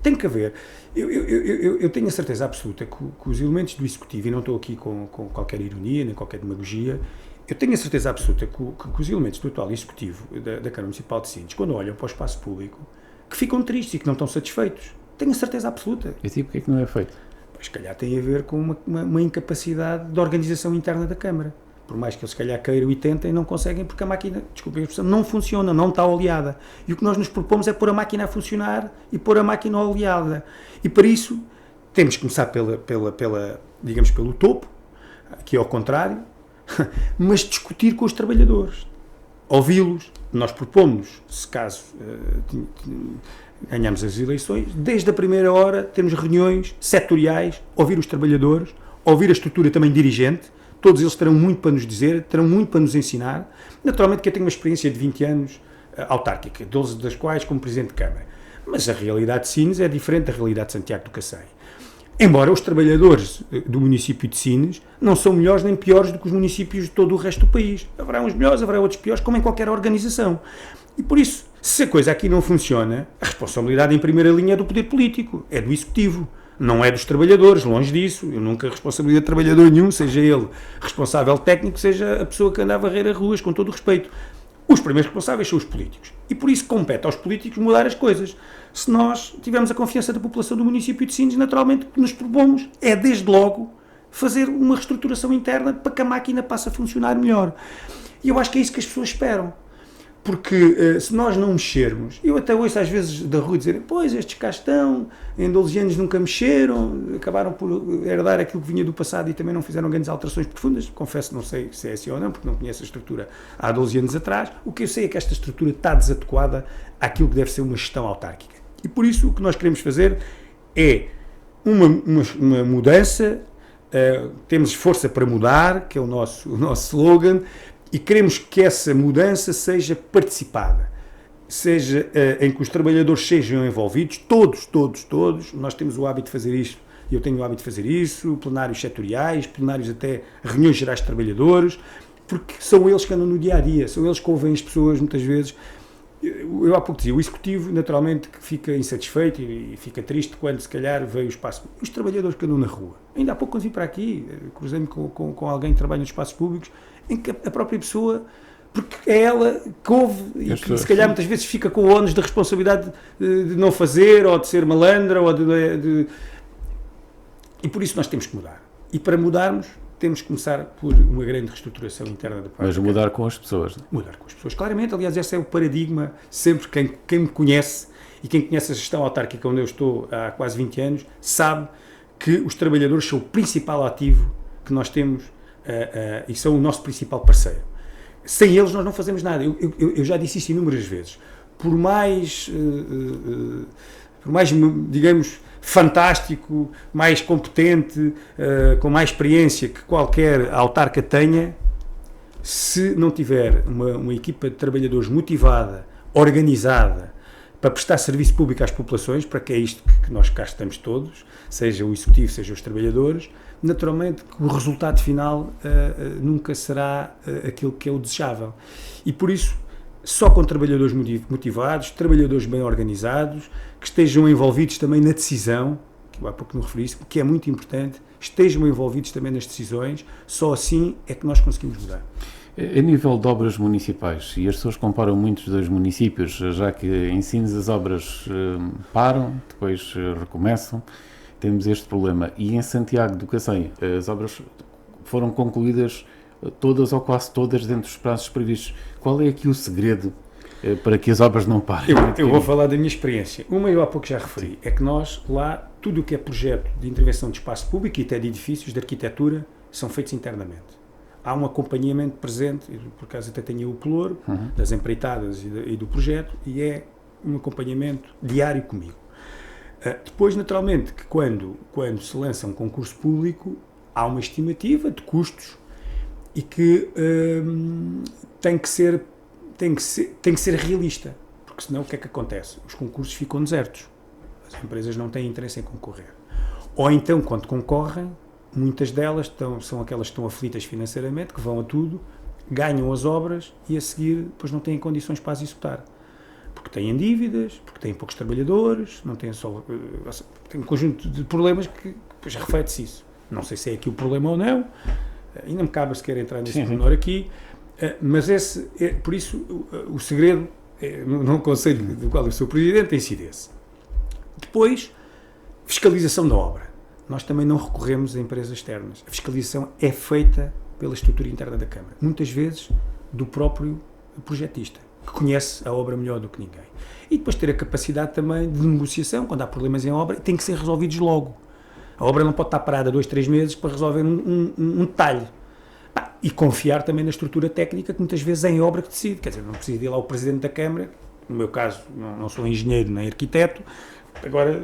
Tem que haver. Eu tenho a certeza absoluta que os elementos do Executivo, e não estou aqui com qualquer ironia, nem qualquer demagogia, eu tenho a certeza absoluta que os elementos do atual Executivo da Câmara Municipal de Sines, quando olham para o espaço público, que ficam tristes e que não estão satisfeitos. Tenho a certeza absoluta. E assim, porque é que não é feito? Pois, se calhar tem a ver com uma incapacidade de organização interna da Câmara. Por mais que eles, se calhar, queiram e tentem, não conseguem, porque a máquina, desculpem a expressão, não funciona, não está oleada. E o que nós nos propomos é pôr a máquina a funcionar e pôr a máquina oleada. E para isso, temos que começar digamos, pelo topo, que é ao contrário, mas discutir com os trabalhadores, ouvi-los. Nós propomos, se caso ganhamos as eleições, desde a primeira hora, temos reuniões setoriais, ouvir os trabalhadores, ouvir a estrutura também dirigente. Todos eles terão muito para nos dizer, terão muito para nos ensinar. Naturalmente que eu tenho uma experiência de 20 anos autárquica, 12 das quais como Presidente de Câmara. Mas a realidade de Sines é diferente da realidade de Santiago do Cacém. Embora os trabalhadores do município de Sines não são melhores nem piores do que os municípios de todo o resto do país. Haverá uns melhores, haverá outros piores, como em qualquer organização. E por isso, se a coisa aqui não funciona, a responsabilidade em primeira linha é do poder político, é do Executivo. Não é dos trabalhadores, longe disso. Eu nunca responsabilizo de trabalhador nenhum, seja ele responsável técnico, seja a pessoa que anda a varrer as ruas, com todo o respeito. Os primeiros responsáveis são os políticos. E por isso compete aos políticos mudar as coisas. Se nós tivermos a confiança da população do município de Sines, naturalmente o que nos propomos é, desde logo, fazer uma reestruturação interna para que a máquina passe a funcionar melhor. E eu acho que é isso que as pessoas esperam. Porque se nós não mexermos, eu até ouço às vezes da rua dizer, pois estes cá estão, em 12 anos nunca mexeram, acabaram por herdar aquilo que vinha do passado e também não fizeram grandes alterações profundas. Confesso, não sei se é assim ou não, porque não conheço a estrutura há 12 anos atrás. O que eu sei é que esta estrutura está desadequada àquilo que deve ser uma gestão autárquica. E por isso o que nós queremos fazer é uma mudança, temos força para mudar, que é o nosso slogan, e queremos que essa mudança seja participada, seja em que os trabalhadores sejam envolvidos, todos, nós temos o hábito de fazer isto, eu tenho o hábito de fazer isso, plenários setoriais, plenários até reuniões gerais de trabalhadores, porque são eles que andam no dia-a-dia, são eles que ouvem as pessoas muitas vezes. Eu há pouco dizia, o Executivo naturalmente que fica insatisfeito e fica triste quando se calhar veio o espaço. Os trabalhadores que andam na rua, ainda há pouco quando vim para aqui, cruzei-me com alguém que trabalha nos espaços públicos, em que a própria pessoa, porque é ela que ouve e que se calhar muitas vezes fica com o ónus da responsabilidade de não fazer, ou de ser malandra, ou e por isso nós temos que mudar. E para mudarmos, temos que começar por uma grande reestruturação interna da parte. Mas mudar com as pessoas. Mudar com as pessoas, claramente. Aliás, esse é o paradigma, sempre quem me conhece e quem conhece a gestão autárquica onde eu estou há quase 20 anos, sabe que os trabalhadores são o principal ativo que nós temos e são o nosso principal parceiro. Sem eles nós não fazemos nada. Eu já disse isso inúmeras vezes. Por mais, digamos, fantástico, mais competente, com mais experiência que qualquer autarca tenha, Se não tiver uma equipa de trabalhadores motivada, organizada, para prestar serviço público às populações, para que é isto que nós cá estamos todos, seja o executivo, seja os trabalhadores, naturalmente que o resultado final nunca será aquilo que é o desejável. E por isso, só com trabalhadores motivados, trabalhadores bem organizados, que estejam envolvidos também na decisão, que eu há pouco me referi isso, que é muito importante, estejam envolvidos também nas decisões, só assim é que nós conseguimos mudar. A nível de obras municipais, e as pessoas comparam muitos dos municípios, já que em Sines as obras param, depois recomeçam, temos este problema. E em Santiago do Cacém, as obras foram concluídas todas ou quase todas dentro dos prazos previstos. Qual é aqui o segredo para que as obras não parem? Eu vou falar da minha experiência. Uma eu há pouco já referi, é que nós lá, tudo o que é projeto de intervenção de espaço público e até de edifícios, de arquitetura, são feitos internamente. Há um acompanhamento presente, por acaso até tenho o pelouro, das empreitadas e do projeto, e é um acompanhamento diário comigo. Depois, naturalmente, que quando se lança um concurso público, há uma estimativa de custos e que tem que ser realista, porque senão o que é que acontece? Os concursos ficam desertos, as empresas não têm interesse em concorrer. Ou então, quando concorrem, muitas delas são aquelas que estão aflitas financeiramente, que vão a tudo, ganham as obras e a seguir depois não têm condições para as executar. Porque têm dívidas, porque têm poucos trabalhadores, não têm só, tem um conjunto de problemas que depois reflete-se isso. Não sei se é aqui o problema ou não, ainda me cabe sequer entrar nesse pormenor aqui, mas por isso o segredo, no conselho do qual eu sou presidente, tem sido esse. Depois, fiscalização da obra. Nós também não recorremos a empresas externas. A fiscalização é feita pela estrutura interna da Câmara. Muitas vezes do próprio projetista, que conhece a obra melhor do que ninguém. E depois ter a capacidade também de negociação, quando há problemas em obra, tem que ser resolvidos logo. A obra não pode estar parada 2, 3 meses para resolver um detalhe. E confiar também na estrutura técnica, que muitas vezes é em obra que decide. Quer dizer, não precisa ir lá o Presidente da Câmara, no meu caso não sou engenheiro nem arquiteto, agora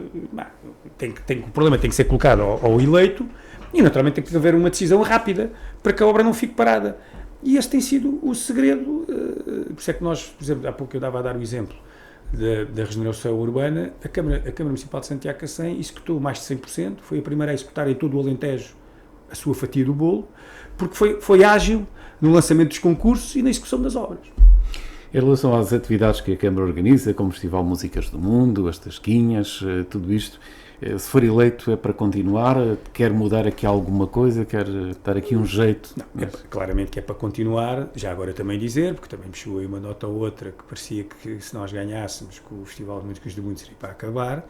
o problema tem que ser colocado ao eleito e naturalmente tem que haver uma decisão rápida para que a obra não fique parada. E esse tem sido o segredo, por isso é que nós, por exemplo, há pouco eu dava a dar o exemplo da regeneração urbana, a Câmara Municipal de Santiago de Cacém executou mais de 100%, foi a primeira a executar em todo o Alentejo a sua fatia do bolo, porque foi ágil no lançamento dos concursos e na execução das obras. Em relação às atividades que a Câmara organiza, como o Festival Músicas do Mundo, as Tasquinhas, tudo isto, se for eleito é para continuar? Quer mudar aqui alguma coisa? Quer dar aqui um jeito? Não, claramente que é para continuar, já agora também dizer, porque também me chegou aí uma nota ou outra que parecia que se nós ganhássemos que o Festival de Músicas do Mundo seria para acabar.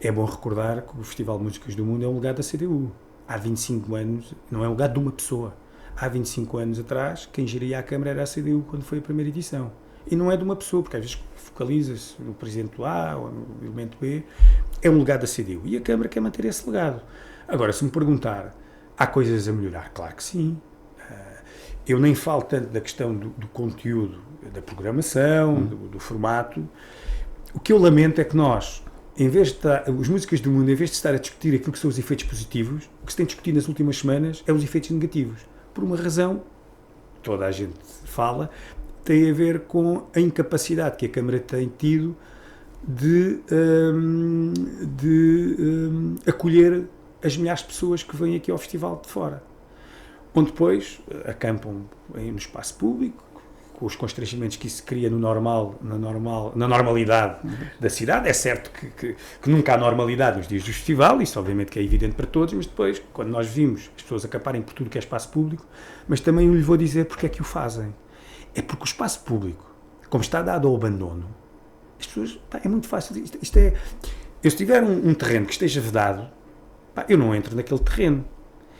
É bom recordar que o Festival de Músicas do Mundo é um legado da CDU. Há 25 anos, não é um legado de uma pessoa. Há 25 anos atrás, quem geria a Câmara era a CDU quando foi a primeira edição. E não é de uma pessoa, porque às vezes focaliza-se no presidente A ou no elemento B, é um legado da CDU. E a Câmara quer manter esse legado. Agora, se me perguntar, há coisas a melhorar? Claro que sim. Eu nem falo tanto da questão do conteúdo, da programação, do formato. O que eu lamento é que nós, em vez de os Músicas do Mundo, em vez de estar a discutir aquilo que são os efeitos positivos, o que se tem discutido nas últimas semanas é os efeitos negativos. Por uma razão, toda a gente fala, tem a ver com a incapacidade que a Câmara tem tido de acolher as milhares de pessoas que vêm aqui ao festival de fora, onde depois acampam no espaço público, com os constrangimentos que isso cria na normalidade da cidade. É certo que nunca há normalidade nos dias do festival, isso obviamente que é evidente para todos, mas depois, quando nós vimos as pessoas acamparem por tudo que é espaço público, mas também eu lhe vou dizer porque é que o fazem. É porque o espaço público, como está dado ao abandono, as pessoas, é muito fácil. Eu se tiver um terreno que esteja vedado, eu não entro naquele terreno.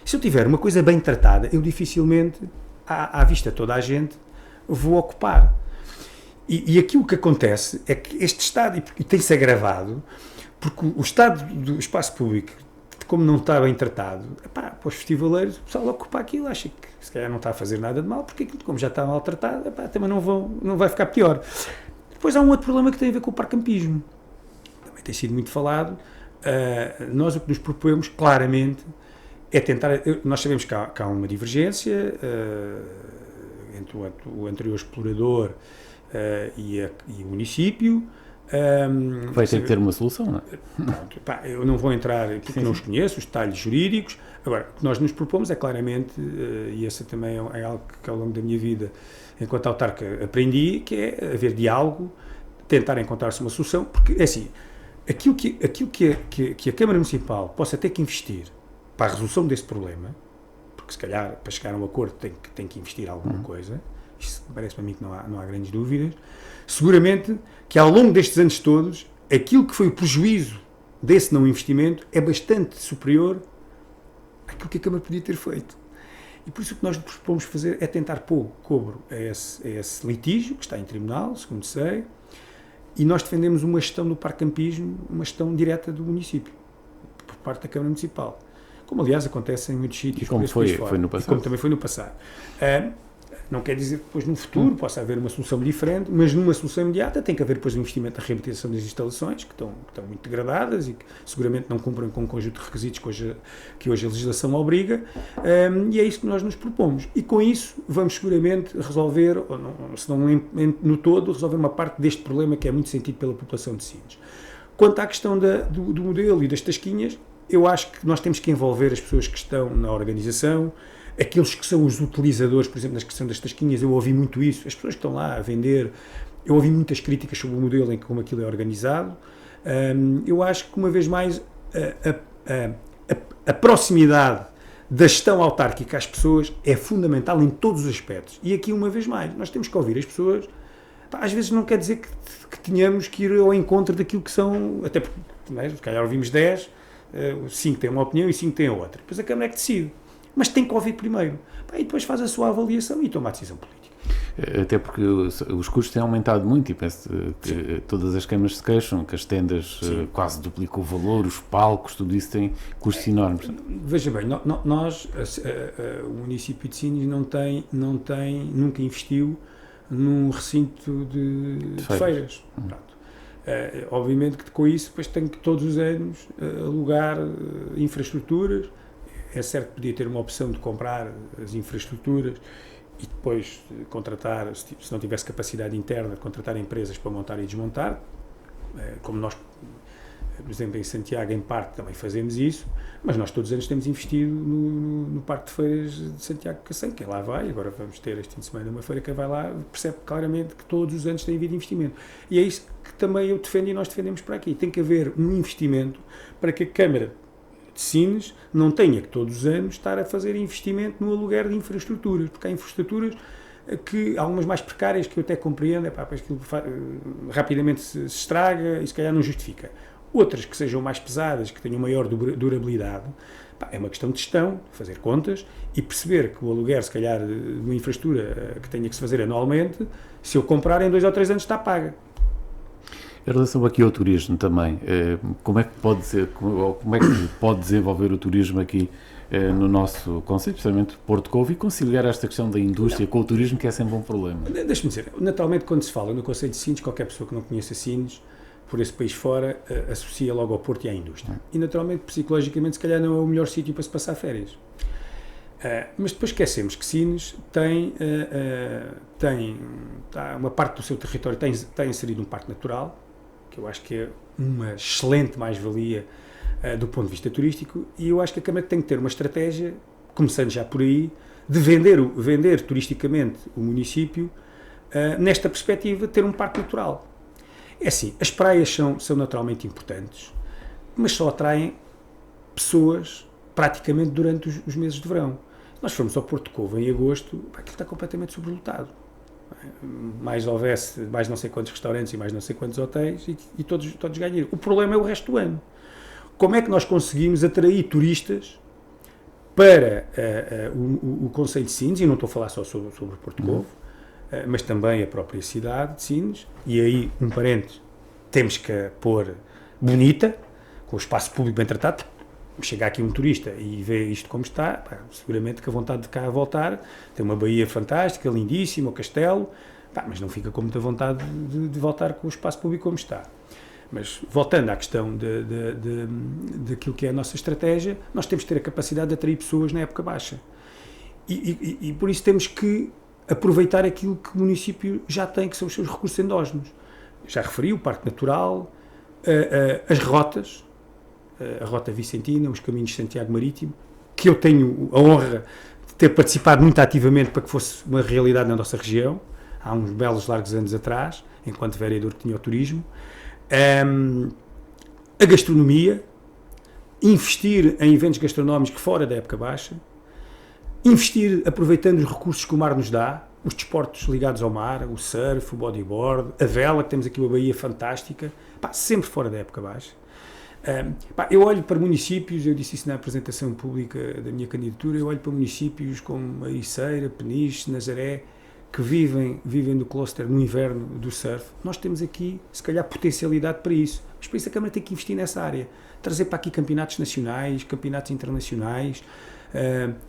Se eu tiver uma coisa bem tratada, eu dificilmente, à vista de toda a gente, vou ocupar. E aquilo que acontece é que este estado, e tem-se agravado, porque o estado do espaço público, como não está bem tratado, para os festivaleiros, o pessoal ocupa aquilo, acha que se calhar não está a fazer nada de mal, porque aquilo, como já está mal tratado, também não vai ficar pior. Depois há um outro problema que tem a ver com o parcampismo. Também tem sido muito falado. Nós o que nos propomos, claramente, é tentar... Nós sabemos que há uma divergência entre o anterior explorador e o município. Vai ter que ter uma solução, não é? Pronto, eu não vou entrar aqui, porque não os conheço, os detalhes jurídicos. Agora, o que nós nos propomos é claramente, e esse também é algo que ao longo da minha vida, enquanto autarca, aprendi, que é haver diálogo, tentar encontrar-se uma solução, porque é assim, aquilo que a Câmara Municipal possa ter que investir para a resolução desse problema, porque se calhar para chegar a um acordo tem que investir alguma coisa, isso parece para mim que não há grandes dúvidas, seguramente que ao longo destes anos todos, aquilo que foi o prejuízo desse não investimento é bastante superior àquilo que a Câmara podia ter feito. E por isso o que nós nos propomos fazer é tentar pôr cobro a esse litígio, que está em tribunal, segundo sei, e nós defendemos uma gestão do Parque Campismo, uma gestão direta do município, por parte da Câmara Municipal. Como, aliás, acontece em muitos sítios. E como foi no passado. E como também foi no passado. Não quer dizer que depois no futuro possa haver uma solução diferente, mas numa solução imediata tem que haver depois um investimento na reabilitação das instalações, que estão muito degradadas e que seguramente não cumprem com um conjunto de requisitos que hoje a legislação obriga, e é isso que nós nos propomos. E com isso vamos seguramente resolver, ou não, se não no todo, resolver uma parte deste problema que é muito sentido pela população de Sines. Quanto à questão do modelo e das tasquinhas, eu acho que nós temos que envolver as pessoas que estão na organização, aqueles que são os utilizadores, por exemplo, na questão das tasquinhas, eu ouvi muito isso, as pessoas que estão lá a vender, eu ouvi muitas críticas sobre o modelo em como aquilo é organizado. Eu acho que, uma vez mais, a proximidade da gestão autárquica às pessoas é fundamental em todos os aspectos. E aqui, uma vez mais, nós temos que ouvir as pessoas. Às vezes não quer dizer que tenhamos que ir ao encontro daquilo que são, até porque, se calhar ouvimos 10, 5 têm uma opinião e 5 têm outra. Depois a Câmara é que decide. Mas tem que ouvir primeiro. E depois faz a sua avaliação e toma a decisão política. Até porque os custos têm aumentado muito e penso que todas as câmaras se queixam que as tendas quase duplicam o valor, os palcos, tudo isso tem custos enormes. Veja bem, nós, o município de Sines nunca investiu num recinto de feiras. Obviamente que com isso depois tem que todos os anos alugar infraestruturas. É certo que podia ter uma opção de comprar as infraestruturas e depois contratar, se não tivesse capacidade interna, de contratar empresas para montar e desmontar, como nós, por exemplo, em Santiago, em parte, também fazemos isso, mas nós todos os anos temos investido no Parque de Feiras de Santiago de Cacém, quem lá vai, agora vamos ter este fim de semana uma feira, quem vai lá percebe claramente que todos os anos tem havido investimento. E é isso que também eu defendo e nós defendemos para aqui. Tem que haver um investimento para que a Câmara de Sines não tenha que todos os anos estar a fazer investimento no aluguer de infraestruturas, porque há infraestruturas que, algumas mais precárias, que eu até compreendo, pois aquilo rapidamente se estraga e se calhar não justifica. Outras que sejam mais pesadas, que tenham maior durabilidade, é uma questão de gestão, fazer contas e perceber que o aluguer, se calhar, de uma infraestrutura que tenha que se fazer anualmente, se eu comprar em 2 ou 3 anos está paga. Em relação aqui ao turismo também, como é que pode desenvolver o turismo aqui no nosso conceito, especialmente Porto Covo, e conciliar esta questão da indústria com o turismo, que é sempre um problema? Deixa-me dizer, naturalmente quando se fala no conceito de Sines, qualquer pessoa que não conheça Sines, por esse país fora, associa logo ao Porto e à indústria. E naturalmente, psicologicamente, se calhar não é o melhor sítio para se passar férias. Mas depois esquecemos que Sines tem uma parte do seu território está inserido num parque natural, que eu acho que é uma excelente mais-valia do ponto de vista turístico, e eu acho que a Câmara tem que ter uma estratégia, começando já por aí, de vender turisticamente o município, nesta perspectiva de ter um parque natural. É assim, as praias são naturalmente importantes, mas só atraem pessoas praticamente durante os meses de verão. Se nós formos ao Porto Covo em agosto, aquilo está completamente sobrelotado. Mais houvesse mais não sei quantos restaurantes e mais não sei quantos hotéis e todos ganham. O problema é o resto do ano. Como é que nós conseguimos atrair turistas para o concelho de Sines, e não estou a falar só sobre o Porto Covo, mas também a própria cidade de Sines, e aí, um parente, temos que a pôr bonita, com o espaço público bem tratado. Chega aqui um turista e vê isto como está, seguramente que a vontade de cá voltar, tem uma baía fantástica, lindíssima, o castelo, mas não fica com muita vontade de voltar com o espaço público como está. Mas, voltando à questão daquilo que é a nossa estratégia, nós temos que ter a capacidade de atrair pessoas na época baixa. E por isso temos que aproveitar aquilo que o município já tem, que são os seus recursos endógenos. Já referi o Parque Natural, as rotas, a Rota Vicentina, os caminhos de Santiago Marítimo, que eu tenho a honra de ter participado muito ativamente para que fosse uma realidade na nossa região, há uns belos largos anos atrás, enquanto vereador que tinha o turismo. A gastronomia, investir em eventos gastronómicos fora da época baixa, investir aproveitando os recursos que o mar nos dá, os desportos ligados ao mar, o surf, o bodyboard, a vela, que temos aqui uma baía fantástica, sempre fora da época baixa. Eu olho para municípios, eu disse isso na apresentação pública da minha candidatura, eu olho para municípios como Ericeira, Peniche, Nazaré, que vivem do cluster no inverno do surf. Nós temos aqui, se calhar, potencialidade para isso. Mas para isso a Câmara tem que investir nessa área. Trazer para aqui campeonatos nacionais, campeonatos internacionais,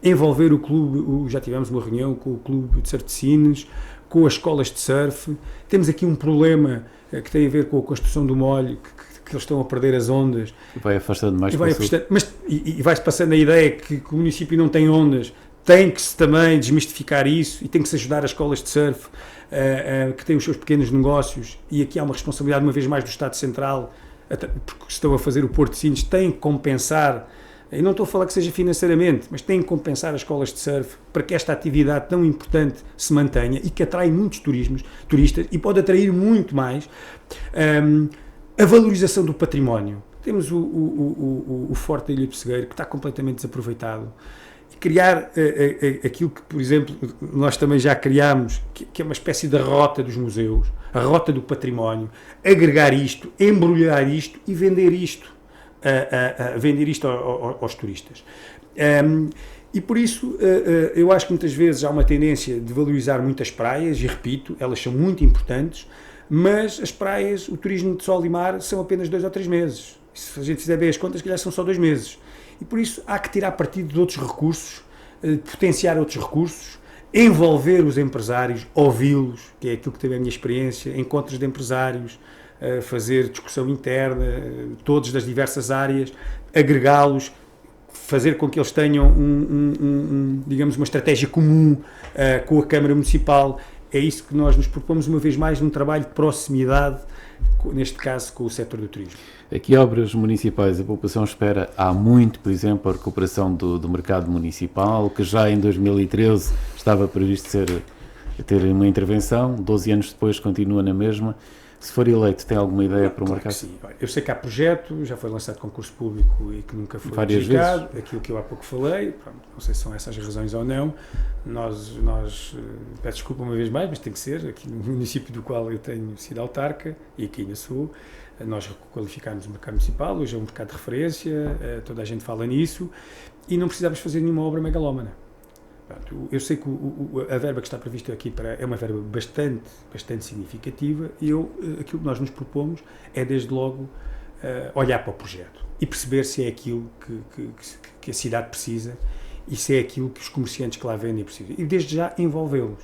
envolver o clube, já tivemos uma reunião com o clube de surf de Sines, com as escolas de surf. Temos aqui um problema que tem a ver com a construção do molho, que eles estão a perder as ondas. E vai afastando mais para o sul. E vai-se passando a ideia que o município não tem ondas. Tem que se também desmistificar isso e tem que se ajudar as escolas de surf que têm os seus pequenos negócios, e aqui há uma responsabilidade uma vez mais do Estado Central, porque estão a fazer o Porto de Sines, têm que compensar, e não estou a falar que seja financeiramente, mas têm que compensar as escolas de surf para que esta atividade tão importante se mantenha e que atrai muitos turistas e pode atrair muito mais. A valorização do património. Temos o Forte da Ilha do Pessegueiro, que está completamente desaproveitado. Criar aquilo que, por exemplo, nós também já criámos, que é uma espécie de rota dos museus, a rota do património, agregar isto, embrulhar isto e vender isto, aos turistas. E por isso, eu acho que muitas vezes há uma tendência de valorizar muitas praias, e repito, elas são muito importantes, mas as praias, o turismo de sol e mar, são apenas 2 ou 3 meses. Se a gente fizer bem as contas, que já são só 2 meses. E por isso há que tirar partido de outros recursos, potenciar outros recursos, envolver os empresários, ouvi-los, que é aquilo que teve a minha experiência, encontros de empresários, fazer discussão interna, todos das diversas áreas, agregá-los, fazer com que eles tenham digamos, uma estratégia comum com a Câmara Municipal. É isso que nós nos propomos, uma vez mais, num trabalho de proximidade, neste caso com o setor do turismo. Aqui, obras municipais, a população espera há muito, por exemplo, a recuperação do mercado municipal, que já em 2013 estava previsto ter uma intervenção, 12 anos depois continua na mesma. Se for eleito, tem alguma ideia para o mercado? Sim. Eu sei que há projeto, já foi lançado concurso público e que nunca foi adjudicado, aquilo que eu há pouco falei, não sei se são essas as razões ou não. Nós peço desculpa uma vez mais, mas tem que ser, aqui no município do qual eu tenho sido autarca, e aqui ainda sou, nós requalificámos o mercado municipal, hoje é um mercado de referência, toda a gente fala nisso, e não precisávamos fazer nenhuma obra megalómana. Eu sei que a verba que está prevista aqui é uma verba bastante significativa, e aquilo que nós nos propomos é, desde logo, olhar para o projeto e perceber se é aquilo que a cidade precisa e se é aquilo que os comerciantes que lá vendem precisam. E desde já envolvê-los.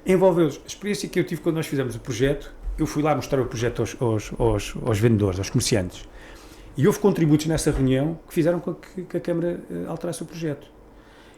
A experiência que eu tive quando nós fizemos o projeto, eu fui lá mostrar o projeto aos vendedores, aos comerciantes, e houve contributos nessa reunião que fizeram com que a Câmara alterasse o projeto.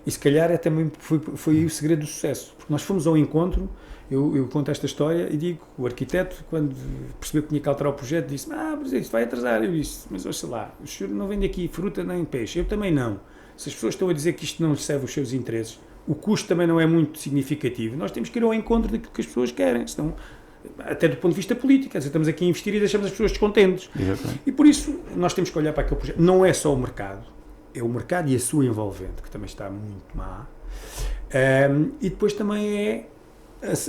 E se calhar também foi o segredo do sucesso, porque nós fomos ao encontro, eu conto esta história e digo, o arquiteto, quando percebeu que tinha que alterar o projeto, disse, mas isso vai atrasar. Eu disse, mas ouça lá, o senhor não vende aqui fruta nem peixe, eu também não. Se as pessoas estão a dizer que isto não serve os seus interesses, o custo também não é muito significativo, nós temos que ir ao encontro daquilo que as pessoas querem, senão, até do ponto de vista político, quer dizer, estamos aqui a investir e deixamos as pessoas descontentes. E por isso, nós temos que olhar para aquele projeto. Não é só o mercado, é o mercado e a sua envolvente, que também está muito má, e depois também é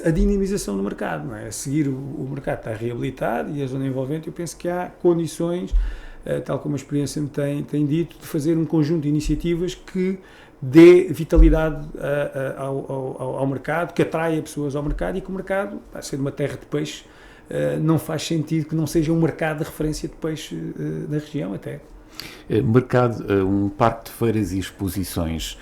a dinamização do mercado, não é? A seguir o mercado está reabilitado e a zona envolvente, eu penso que há condições, tal como a experiência me tem dito, de fazer um conjunto de iniciativas que dê vitalidade ao mercado, que atraia pessoas ao mercado, e que o mercado, a ser uma terra de peixe, não faz sentido que não seja um mercado de referência de peixe da região até. Mercado, um parque de feiras e exposições.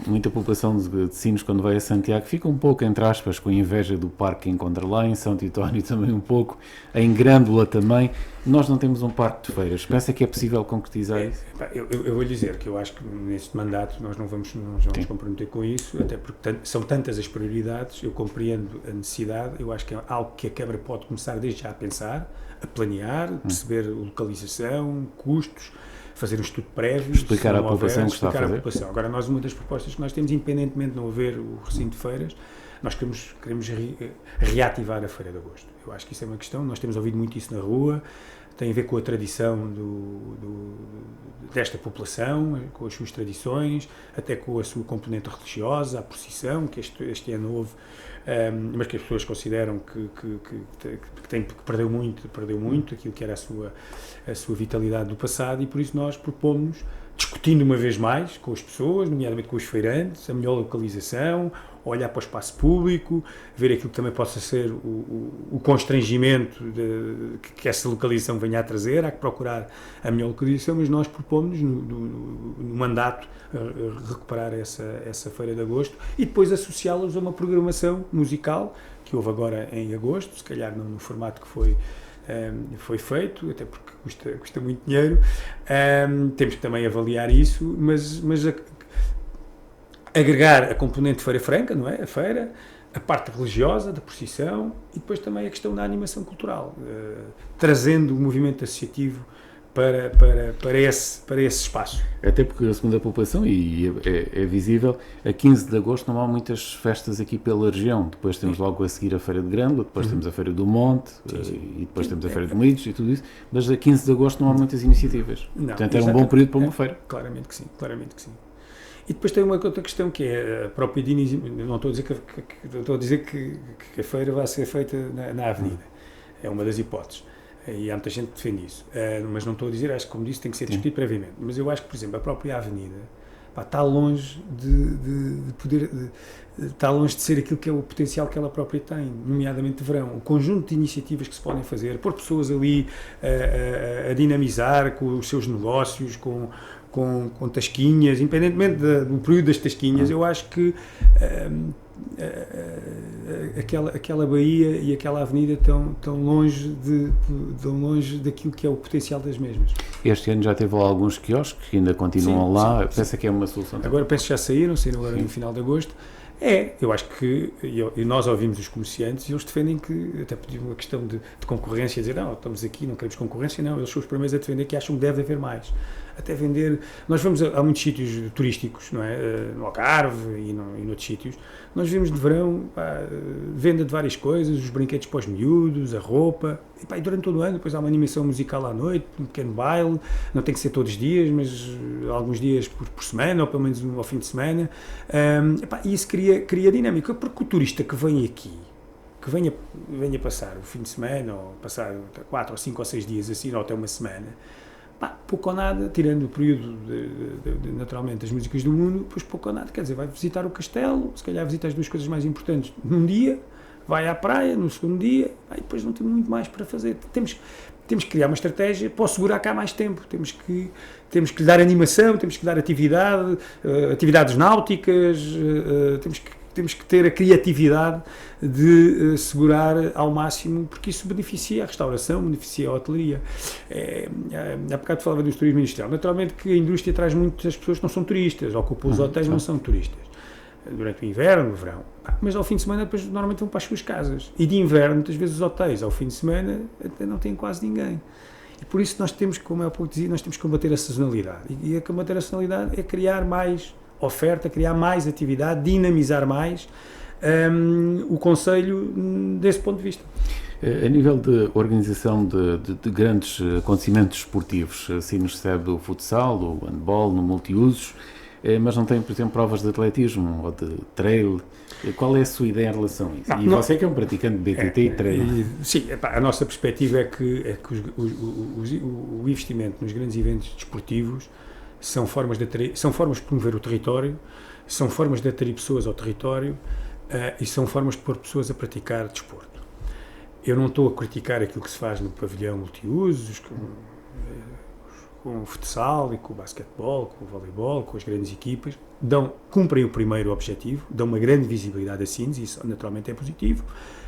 Muita população de Sines, quando vai a Santiago, fica um pouco, entre aspas, com inveja do parque que encontra lá, em São Titónio também um pouco, em Grândola também. Nós não temos um parque de feiras. Pensa que é possível concretizar isso? Eu vou lhe dizer que eu acho que neste mandato nós não vamos comprometer com isso, até porque são tantas as prioridades, eu compreendo a necessidade, eu acho que é algo que a Câmara pode começar desde já a pensar, a planear, perceber localização, custos, fazer um estudo prévio, explicar à população o que está a fazer. Agora, uma das propostas que nós temos, independentemente de não haver o recinto de feiras, nós queremos reativar a Feira de Agosto. Eu acho que isso é uma questão, nós temos ouvido muito isso na rua, tem a ver com a tradição desta população, com as suas tradições, até com a sua componente religiosa, a procissão, que este ano houve, mas que as pessoas consideram que perdeu muito aquilo que era a sua vitalidade do passado, e por isso nós propomos, discutindo uma vez mais com as pessoas, nomeadamente com os feirantes, a melhor localização, olhar para o espaço público, ver aquilo que também possa ser o constrangimento que essa localização venha a trazer. Há que procurar a melhor localização, mas nós propomos no mandato recuperar essa Feira de Agosto e depois associá-los a uma programação musical que houve agora em agosto, se calhar no formato que foi feito, até porque custa muito dinheiro. Temos que também avaliar isso, mas agregar a componente de Feira Franca, não é? A feira, a parte religiosa, da procissão, e depois também a questão da animação cultural, trazendo o movimento associativo para esse espaço. Até porque, segundo a população, e é visível, a 15 de agosto não há muitas festas aqui pela região. Depois temos logo a seguir a Feira de Grândola, depois temos a Feira do Monte, e depois temos a Feira de Molinos e tudo isso, mas a 15 de agosto não há muitas iniciativas. Não, portanto, era um bom período para uma feira. Claramente que sim. E depois tem uma outra questão que é a própria dinamismo. Não estou a dizer que a feira vai ser feita na avenida. É uma das hipóteses. E há muita gente que defende isso. Mas não estou a dizer, acho que, como disse, tem que ser discutido previamente. Mas eu acho que, por exemplo, a própria avenida está longe está longe de ser aquilo que é o potencial que ela própria tem, nomeadamente de verão. O conjunto de iniciativas que se podem fazer, pôr pessoas ali a dinamizar com os seus negócios, com tasquinhas, independentemente do período das tasquinhas, eu acho que aquela baía e aquela avenida estão longe daquilo que é o potencial das mesmas. Este ano já teve lá alguns quiosques que ainda continuam lá. Pensa que é uma solução? Agora penso que já saíram agora no final de agosto. Eu acho que e nós ouvimos os comerciantes e eles defendem que, até pediram uma questão de concorrência, dizer, não, estamos aqui, não queremos concorrência, não, eles são os primeiros a defender que acham que deve haver mais. Até vender, nós vamos a muitos sítios turísticos, não é? No Algarve e noutros sítios, nós vemos de verão venda de várias coisas, os brinquedos para os miúdos, a roupa, e durante todo o ano depois há uma animação musical à noite, um pequeno baile, não tem que ser todos os dias, mas alguns dias por semana, ou pelo menos ao fim de semana, e isso cria dinâmica, porque o turista que vem aqui, que venha passar o fim de semana, ou passar 4 ou 5 ou 6 dias assim, ou até uma semana, pouco ou nada, tirando o período naturalmente das músicas do mundo, depois pouco ou nada, quer dizer, vai visitar o castelo, se calhar visita as duas coisas mais importantes num dia, vai à praia no segundo dia, e depois não tem muito mais para fazer. Temos que criar uma estratégia para segurar cá mais tempo, temos que lhe dar animação, temos que dar atividades náuticas, temos que ter a criatividade de segurar ao máximo, porque isso beneficia a restauração, beneficia a hotelaria. Há bocado falava do turismo industrial. Naturalmente que a indústria traz muitas pessoas que não são turistas, ocupam os hotéis, não são turistas. Durante o inverno, no verão. Mas ao fim de semana, depois normalmente vão para as suas casas. E de inverno, muitas vezes os hotéis, ao fim de semana, até não têm quase ninguém. E por isso nós temos, como eu dizia, nós temos que combater a sazonalidade. E a combater a sazonalidade é criar mais oferta, criar mais atividade, dinamizar mais o concelho desse ponto de vista. A nível de organização de grandes acontecimentos esportivos, assim nos recebe o futsal, o handball, no multiusos, mas não tem, por exemplo, provas de atletismo ou de trail. Qual é a sua ideia em relação a isso? Você que é um praticante de BTT e trail. Sim, a nossa perspectiva é que o investimento nos grandes eventos desportivos são formas de promover o território, são formas de atrair pessoas ao território e são formas de pôr pessoas a praticar desporto. Eu não estou a criticar aquilo que se faz no pavilhão multiusos, com o futsal e com o basquetebol, com o voleibol, com as grandes equipas, cumprem o primeiro objetivo, dão uma grande visibilidade a Sines, e isso naturalmente é positivo.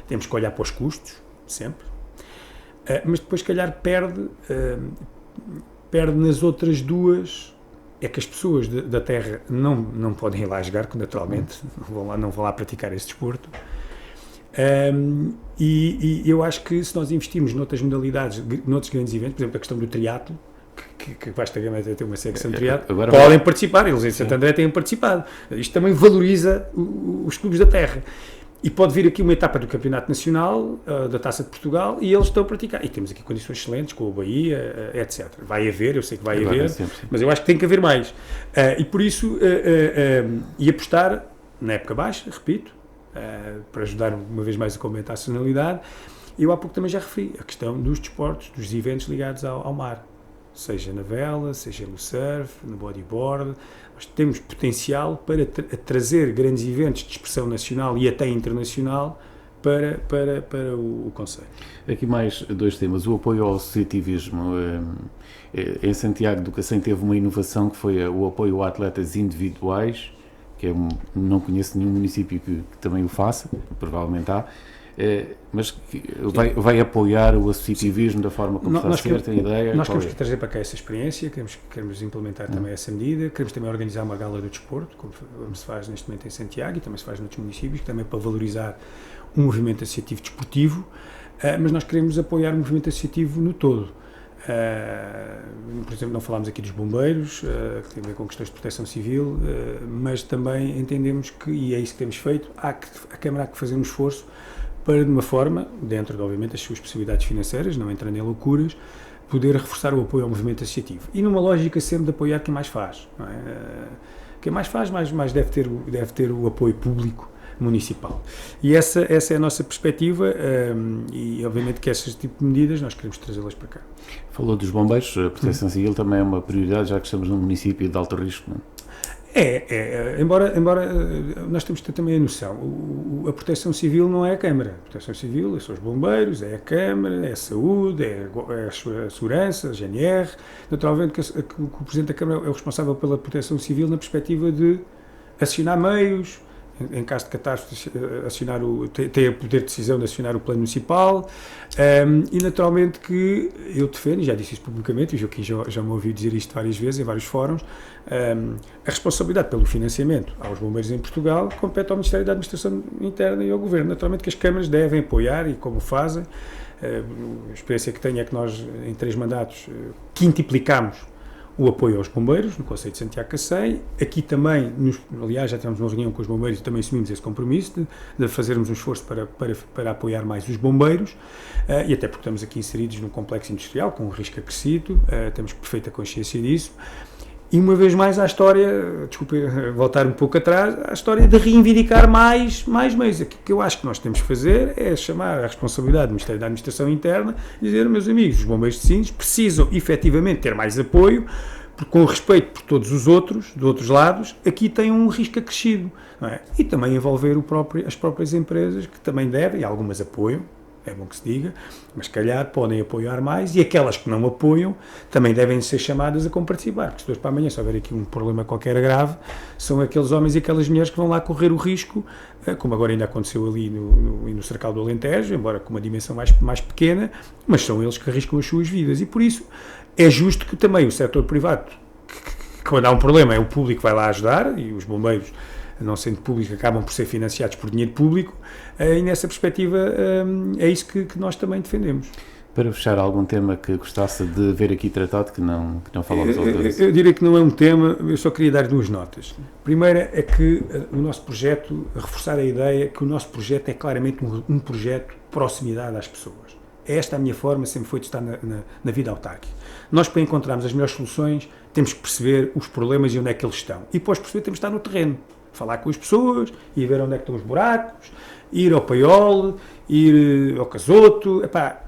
Temos que olhar para os custos, sempre, mas depois, se calhar, perde nas outras duas. É que as pessoas da terra não podem ir lá jogar, naturalmente, não vão lá praticar esse desporto. E eu acho que se nós investirmos noutras modalidades, noutros grandes eventos, por exemplo, a questão do triatlo, que Vasta Gama tem uma secção de triatlo, podem participar, eles em Santo André têm participado. Isto também valoriza os clubes da terra. E pode vir aqui uma etapa do Campeonato Nacional, da Taça de Portugal, e eles estão a praticar. E temos aqui condições excelentes, com o Bahia, etc. Vai haver, eu sei que vai haver, mas eu acho que tem que haver mais. E por isso, e apostar na época baixa, repito, para ajudar uma vez mais a comentar a sazonalidade. Eu há pouco também já referi a questão dos desportos, dos eventos ligados ao mar. Seja na vela, seja no surf, no bodyboard. Nós temos potencial para trazer grandes eventos de expressão nacional e até internacional para o Conselho. Aqui mais 2 temas. O apoio ao associativismo. Em Santiago do Cacém teve uma inovação que foi o apoio a atletas individuais, que não conheço nenhum município que também o faça, provavelmente há. Mas vai apoiar o associativisvo da forma como está a ser, tem ideia? Nós queremos trazer para cá essa experiência, queremos implementar também essa medida, queremos também organizar uma gala do desporto, como se faz neste momento em Santiago e também se faz noutros municípios, também para valorizar o movimento associativo desportivo, mas nós queremos apoiar o movimento associativo no todo. Por exemplo, não falámos aqui dos bombeiros, que tem a ver com questões de proteção civil, mas também entendemos que, e é isso que temos feito, a Câmara há que fazer um esforço para, de uma forma, dentro de, obviamente, das suas possibilidades financeiras, não entrando em loucuras, poder reforçar o apoio ao movimento associativo. E numa lógica sempre de apoiar quem mais faz. Não é? Quem mais faz, mais deve ter o apoio público municipal. E essa é a nossa perspectiva, e obviamente que esses tipos de medidas nós queremos trazê-las para cá. Falou dos bombeiros, a proteção civil também é uma prioridade, já que estamos num município de alto risco, não é? Embora nós temos que ter também a noção, a proteção civil não é a Câmara, a proteção civil são os bombeiros, é a Câmara, é a saúde, é a segurança, a GNR, naturalmente que o Presidente da Câmara é o responsável pela proteção civil na perspectiva de acionar meios, em caso de catástrofe, ter o poder de decisão de acionar o plano municipal, e naturalmente que eu defendo, e já disse isso publicamente, e o Joaquim já me ouviu dizer isto várias vezes, em vários fóruns, a responsabilidade pelo financiamento aos bombeiros em Portugal compete ao Ministério da Administração Interna e ao Governo. Naturalmente que as câmaras devem apoiar, e como fazem, a experiência que tenho é que nós, em 3 mandatos, quintuplicámos o apoio aos bombeiros, no Conselho de Santiago Cacém. Aqui também, aliás, já tivemos uma reunião com os bombeiros e também assumimos esse compromisso de fazermos um esforço para apoiar mais os bombeiros, e até porque estamos aqui inseridos num complexo industrial com um risco acrescido, temos perfeita consciência disso. E uma vez mais à história, desculpe voltar um pouco atrás, à história de reivindicar mais meios. O que eu acho que nós temos que fazer é chamar a responsabilidade do Ministério da Administração Interna e dizer, meus amigos, os bombeiros de Sines precisam efetivamente ter mais apoio, porque com respeito por todos os outros, de outros lados, aqui tem um risco acrescido, não é? E também envolver as próprias empresas, que também devem, e algumas apoiam, é bom que se diga, mas se calhar podem apoiar mais, e aquelas que não apoiam também devem ser chamadas a compartilhar, porque se de hoje para amanhã, se houver aqui um problema qualquer grave, são aqueles homens e aquelas mulheres que vão lá correr o risco, como agora ainda aconteceu ali no Cercal do Alentejo, embora com uma dimensão mais pequena, mas são eles que arriscam as suas vidas, e por isso é justo que também o setor privado, que quando há um problema é o público que vai lá ajudar, e os bombeiros, não sendo públicos, acabam por ser financiados por dinheiro público, e nessa perspectiva é isso que nós também defendemos. Para fechar, algum tema que gostasse de ver aqui tratado que não falamos outra vez? Eu diria que não é um tema, eu só queria dar 2 notas. A primeira é que o nosso projeto, reforçar a ideia que o nosso projeto é claramente um projeto de proximidade às pessoas. Esta é a minha forma, sempre foi de estar na vida autárquica. Nós, para encontrarmos as melhores soluções, temos que perceber os problemas e onde é que eles estão. E para os perceber, temos que estar no terreno. Falar com as pessoas e ver onde é que estão os buracos, ir ao Paiol, ir ao Casoto,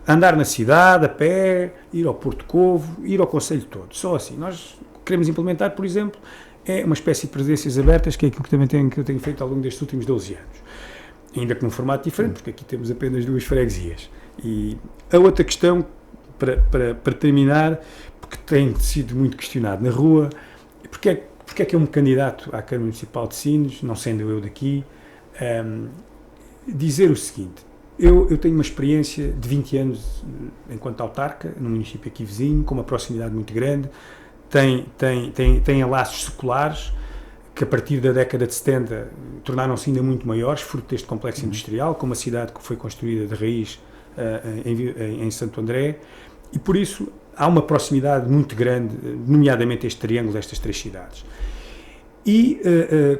andar na cidade, a pé, ir ao Porto Covo, ir ao Conselho todo. Só assim. Nós queremos implementar, por exemplo, uma espécie de presidências abertas, que é aquilo que eu tenho feito ao longo destes últimos 12 anos. Ainda que num formato diferente, porque aqui temos apenas 2 freguesias. E a outra questão, para terminar, porque tem sido muito questionado na rua. Porque é que eu me candidato à Câmara Municipal de Sines, não sendo eu daqui, dizer o seguinte: eu tenho uma experiência de 20 anos enquanto autarca, num município aqui vizinho, com uma proximidade muito grande, tem laços seculares, que a partir da década de 70 tornaram-se ainda muito maiores, fruto deste complexo industrial, com uma cidade que foi construída de raiz em Santo André, e por isso há uma proximidade muito grande, nomeadamente este triângulo destas 3 cidades. E,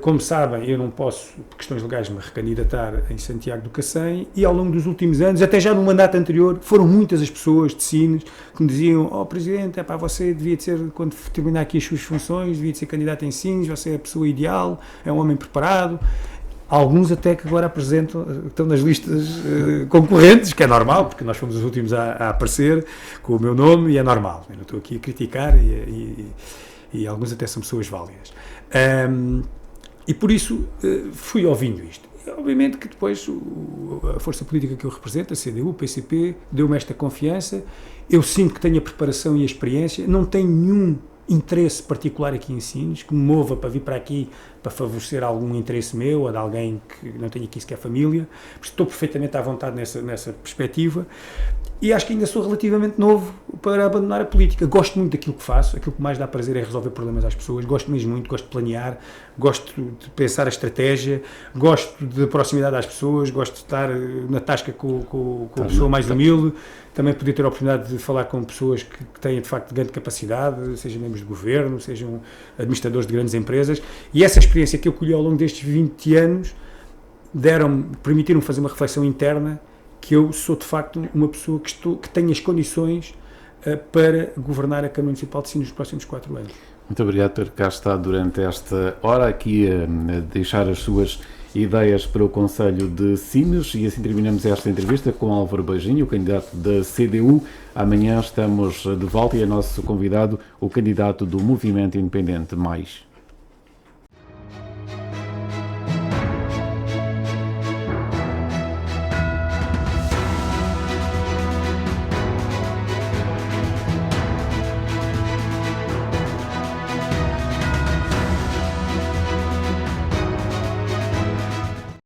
como sabem, eu não posso, por questões legais, me recandidatar em Santiago do Cacém, e ao longo dos últimos anos, até já no mandato anterior, foram muitas as pessoas de Sines que me diziam: Presidente, você devia de ser, quando terminar aqui as suas funções, devia de ser candidato em Sines, você é a pessoa ideal, é um homem preparado. Alguns até que agora estão nas listas concorrentes, que é normal, porque nós fomos os últimos a aparecer com o meu nome, e é normal. Eu não estou aqui a criticar, e alguns até são pessoas válidas. E por isso fui ouvindo isto. E, obviamente que depois a força política que eu represento, a CDU, o PCP, deu-me esta confiança. Eu sinto que tenho a preparação e a experiência, não tenho nenhum interesse particular aqui em Sines que me mova para vir para aqui para favorecer algum interesse meu ou de alguém que não tenho aqui sequer família. Estou perfeitamente à vontade nessa perspectiva. E acho que ainda sou relativamente novo para abandonar a política. Gosto muito daquilo que faço, aquilo que mais dá prazer é resolver problemas às pessoas, gosto mesmo muito, gosto de planear, gosto de pensar a estratégia, gosto de proximidade às pessoas, gosto de estar na tasca com a pessoa mais humilde, também poder ter a oportunidade de falar com pessoas que têm de facto grande capacidade, sejam membros de governo, sejam administradores de grandes empresas, e essa experiência que eu colhi ao longo destes 20 anos permitiram-me fazer uma reflexão interna, que eu sou de facto uma pessoa que tem as condições para governar a Câmara Municipal de Sines nos próximos 4 anos. Muito obrigado por cá estar durante esta hora aqui a deixar as suas ideias para o Conselho de Sines, e assim terminamos esta entrevista com Álvaro Beijinho, o candidato da CDU. Amanhã estamos de volta e é nosso convidado o candidato do Movimento Independente Mais.